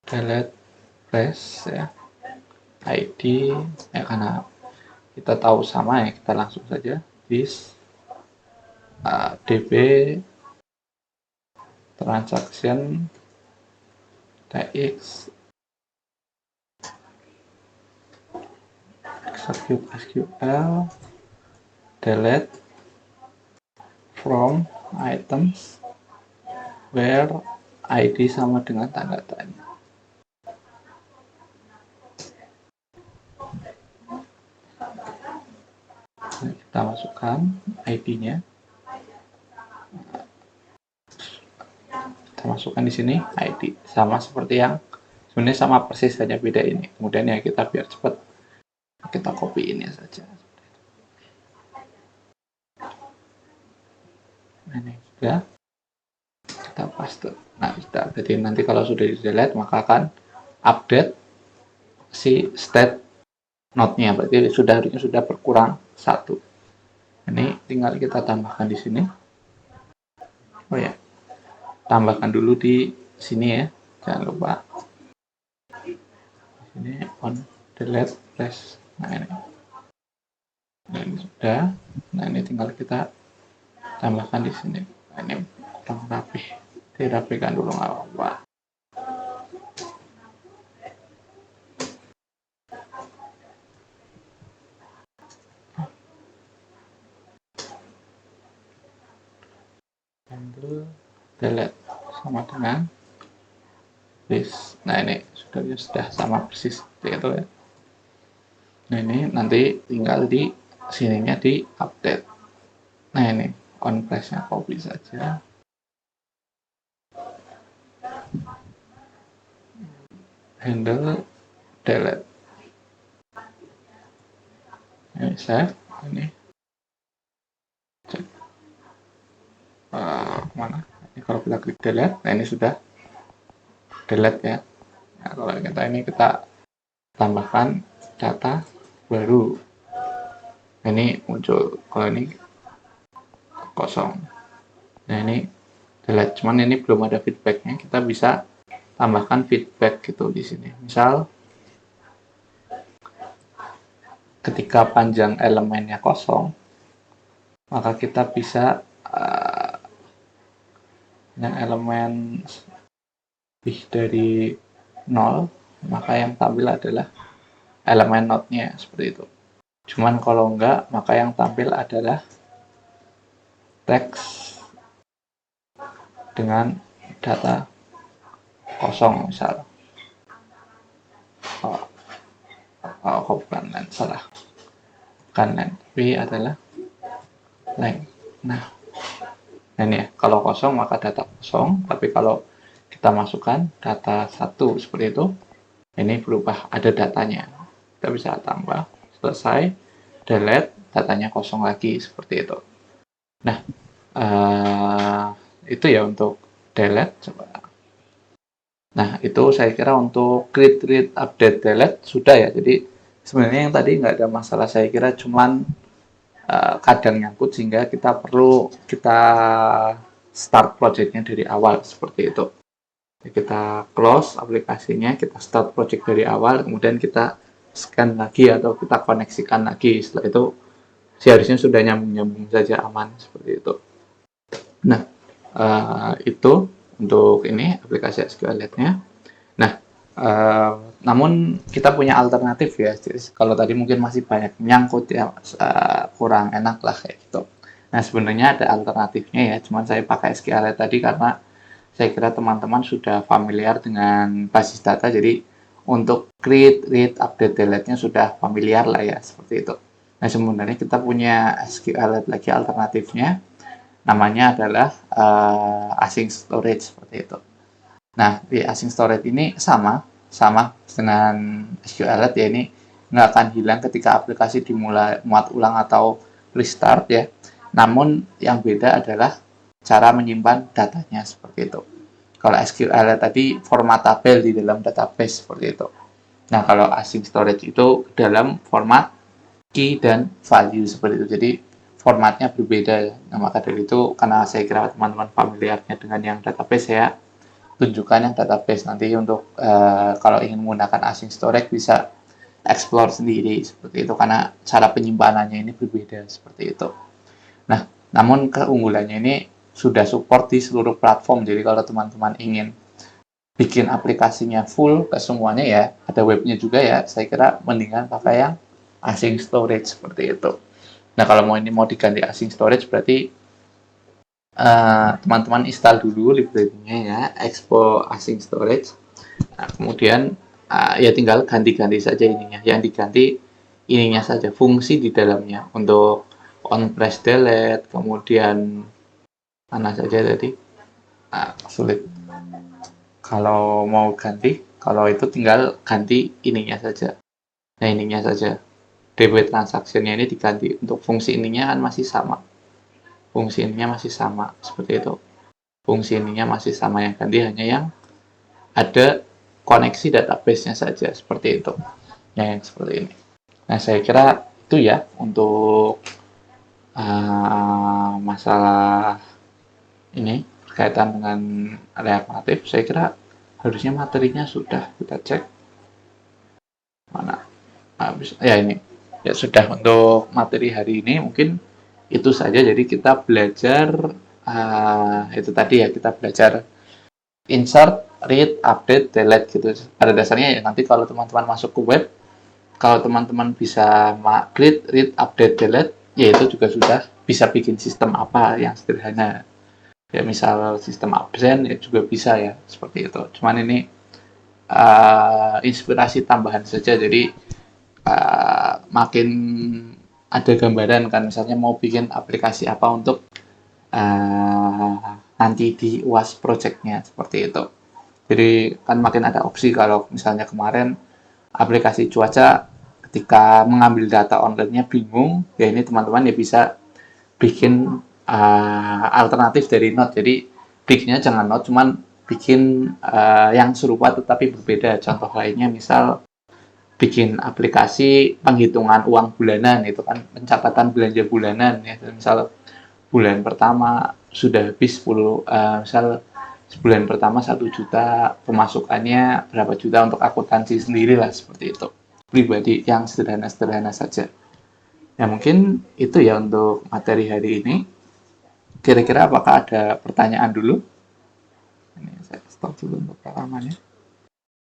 delete place ya, ID ya, karena kita tahu sama ya, kita langsung saja this db transaction tx execute SQL delete from items where ID sama dengan tanda tanya. Nah, kita masukkan ID-nya. Kita masukkan di sini ID, sama seperti yang sebenarnya sama persis, hanya beda ini. Kemudian ya kita biar cepat, kita copy ini saja. Ini sudah kita paste. Nah, jadi nanti kalau sudah di delete, maka akan update si state node-nya, berarti harusnya sudah berkurang 1. Ini tinggal kita tambahkan di sini. Oh ya, tambahkan dulu di sini ya, jangan lupa. Di sini on delete flash. Nah, ini Udah. Nah, ini tinggal kita tambahkan di sini. Nah, ini kurang rapi, dirapikan dulu nggak apa-apa. Handle delete sama dengan this. Nah, ini sudah sama persis seperti itu ya. Nah, ini nanti tinggal di sininya di update. Nah, ini on press-nya copy saja. Handle delete. Ini save. Ini cek mana? Ini kalau kita klik delete, nah ini sudah delete ya. Nah, kalau kita tambahkan data baru. Nah, ini muncul. Kalau ini kosong. Nah, ini delete. Cuman ini belum ada feedbacknya. Kita bisa tambahkan feedback gitu di sini. Misal ketika panjang elemennya kosong, maka kita bisa yang elemen lebih dari 0, maka yang tampil adalah elemen node-nya seperti itu. Cuman kalau enggak, maka yang tampil adalah teks dengan data kosong misal. Bukan len, salah. Bukan len, tapi adalah length. Nah, ini ya, kalau kosong maka data kosong, tapi kalau kita masukkan data 1 seperti itu, ini berubah, ada datanya. Kita bisa tambah, selesai, delete, datanya kosong lagi, seperti itu. Nah, itu ya untuk delete. Coba. Nah, itu saya kira untuk create, read, update, delete, sudah ya. Jadi, sebenarnya yang tadi nggak ada masalah, saya kira cuman kadang nyangkut sehingga kita perlu start projectnya dari awal seperti itu. Kita close aplikasinya, kita start project dari awal, kemudian kita scan lagi atau kita koneksikan lagi. Setelah itu seharusnya sudah nyambung-nyambung saja, aman seperti itu. Nah, itu untuk ini aplikasi SQLite-nya. Nah, namun kita punya alternatif ya. Jadi, kalau tadi mungkin masih banyak menyangkut ya, kurang enak lah kayak gitu. Nah, sebenarnya ada alternatifnya ya. Cuman saya pakai SQLite tadi karena saya kira teman-teman sudah familiar dengan basis data. Jadi untuk create, read, update, delete-nya sudah familiar lah ya seperti itu. Nah, sebenarnya kita punya SQLite lagi alternatifnya. Namanya adalah async storage seperti itu. Nah, di async storage ini sama dengan SQLite ya, ini nggak akan hilang ketika aplikasi dimulai muat ulang atau restart ya. Namun yang beda adalah cara menyimpan datanya seperti itu. Kalau SQLite tadi format tabel di dalam database seperti itu. Nah, kalau async storage itu dalam format key dan value seperti itu. Jadi formatnya berbeda. Nah, maka dari itu karena saya kira teman-teman familiarnya dengan yang database, saya tunjukkan yang database. Nanti untuk kalau ingin menggunakan async storage bisa explore sendiri seperti itu karena cara penyimpanannya ini berbeda seperti itu. Nah, namun keunggulannya ini sudah support di seluruh platform. Jadi kalau teman-teman ingin bikin aplikasinya full ke semuanya ya, ada webnya juga ya, saya kira mendingan pakai yang async storage seperti itu. Nah, kalau mau diganti async storage berarti teman-teman install dulu library-nya ya, expo async storage. Nah, kemudian ya tinggal ganti-ganti saja ininya. Yang diganti ininya saja, fungsi di dalamnya. Untuk on press delete, kemudian mana saja tadi, sulit. Kalau mau ganti, kalau itu tinggal ganti ininya saja. Nah, ininya saja. DB transaction-nya ini diganti. Untuk fungsi ininya kan masih sama. Fungsi ininya masih sama seperti itu. Fungsi ininya masih sama, yang ganti hanya yang ada koneksi database-nya saja seperti itu. Yang seperti ini. Nah, saya kira itu ya untuk masalah ini berkaitan dengan React Native. Saya kira harusnya materinya sudah kita cek mana habis ya ini. Ya sudah, untuk materi hari ini mungkin itu saja. Jadi kita belajar itu tadi ya, kita belajar insert, read, update, delete gitu. Pada dasarnya ya nanti kalau teman-teman masuk ke web, kalau teman-teman bisa read, update, delete, ya itu juga sudah bisa bikin sistem apa yang sederhana. Ya misal sistem absen ya juga bisa ya, seperti itu. Cuman ini inspirasi tambahan saja, jadi makin ada gambaran kan, misalnya mau bikin aplikasi apa untuk nanti di UAS projectnya, seperti itu. Jadi kan makin ada opsi. Kalau misalnya kemarin aplikasi cuaca ketika mengambil data online-nya bingung, ya ini teman-teman ya bisa bikin alternatif dari Node. Jadi bikinnya jangan Node, cuman bikin yang serupa tetapi berbeda. Contoh lainnya misal bikin aplikasi penghitungan uang bulanan, itu kan pencatatan belanja bulanan ya. Misal bulan pertama sudah habis 10, misal sebulan pertama 1 juta, pemasukannya berapa juta untuk akuntansi sendiri lah, seperti itu. Pribadi yang sederhana-sederhana saja. Ya mungkin itu ya untuk materi hari ini. Kira-kira apakah ada pertanyaan dulu? Ini saya stop dulu untuk rekamannya.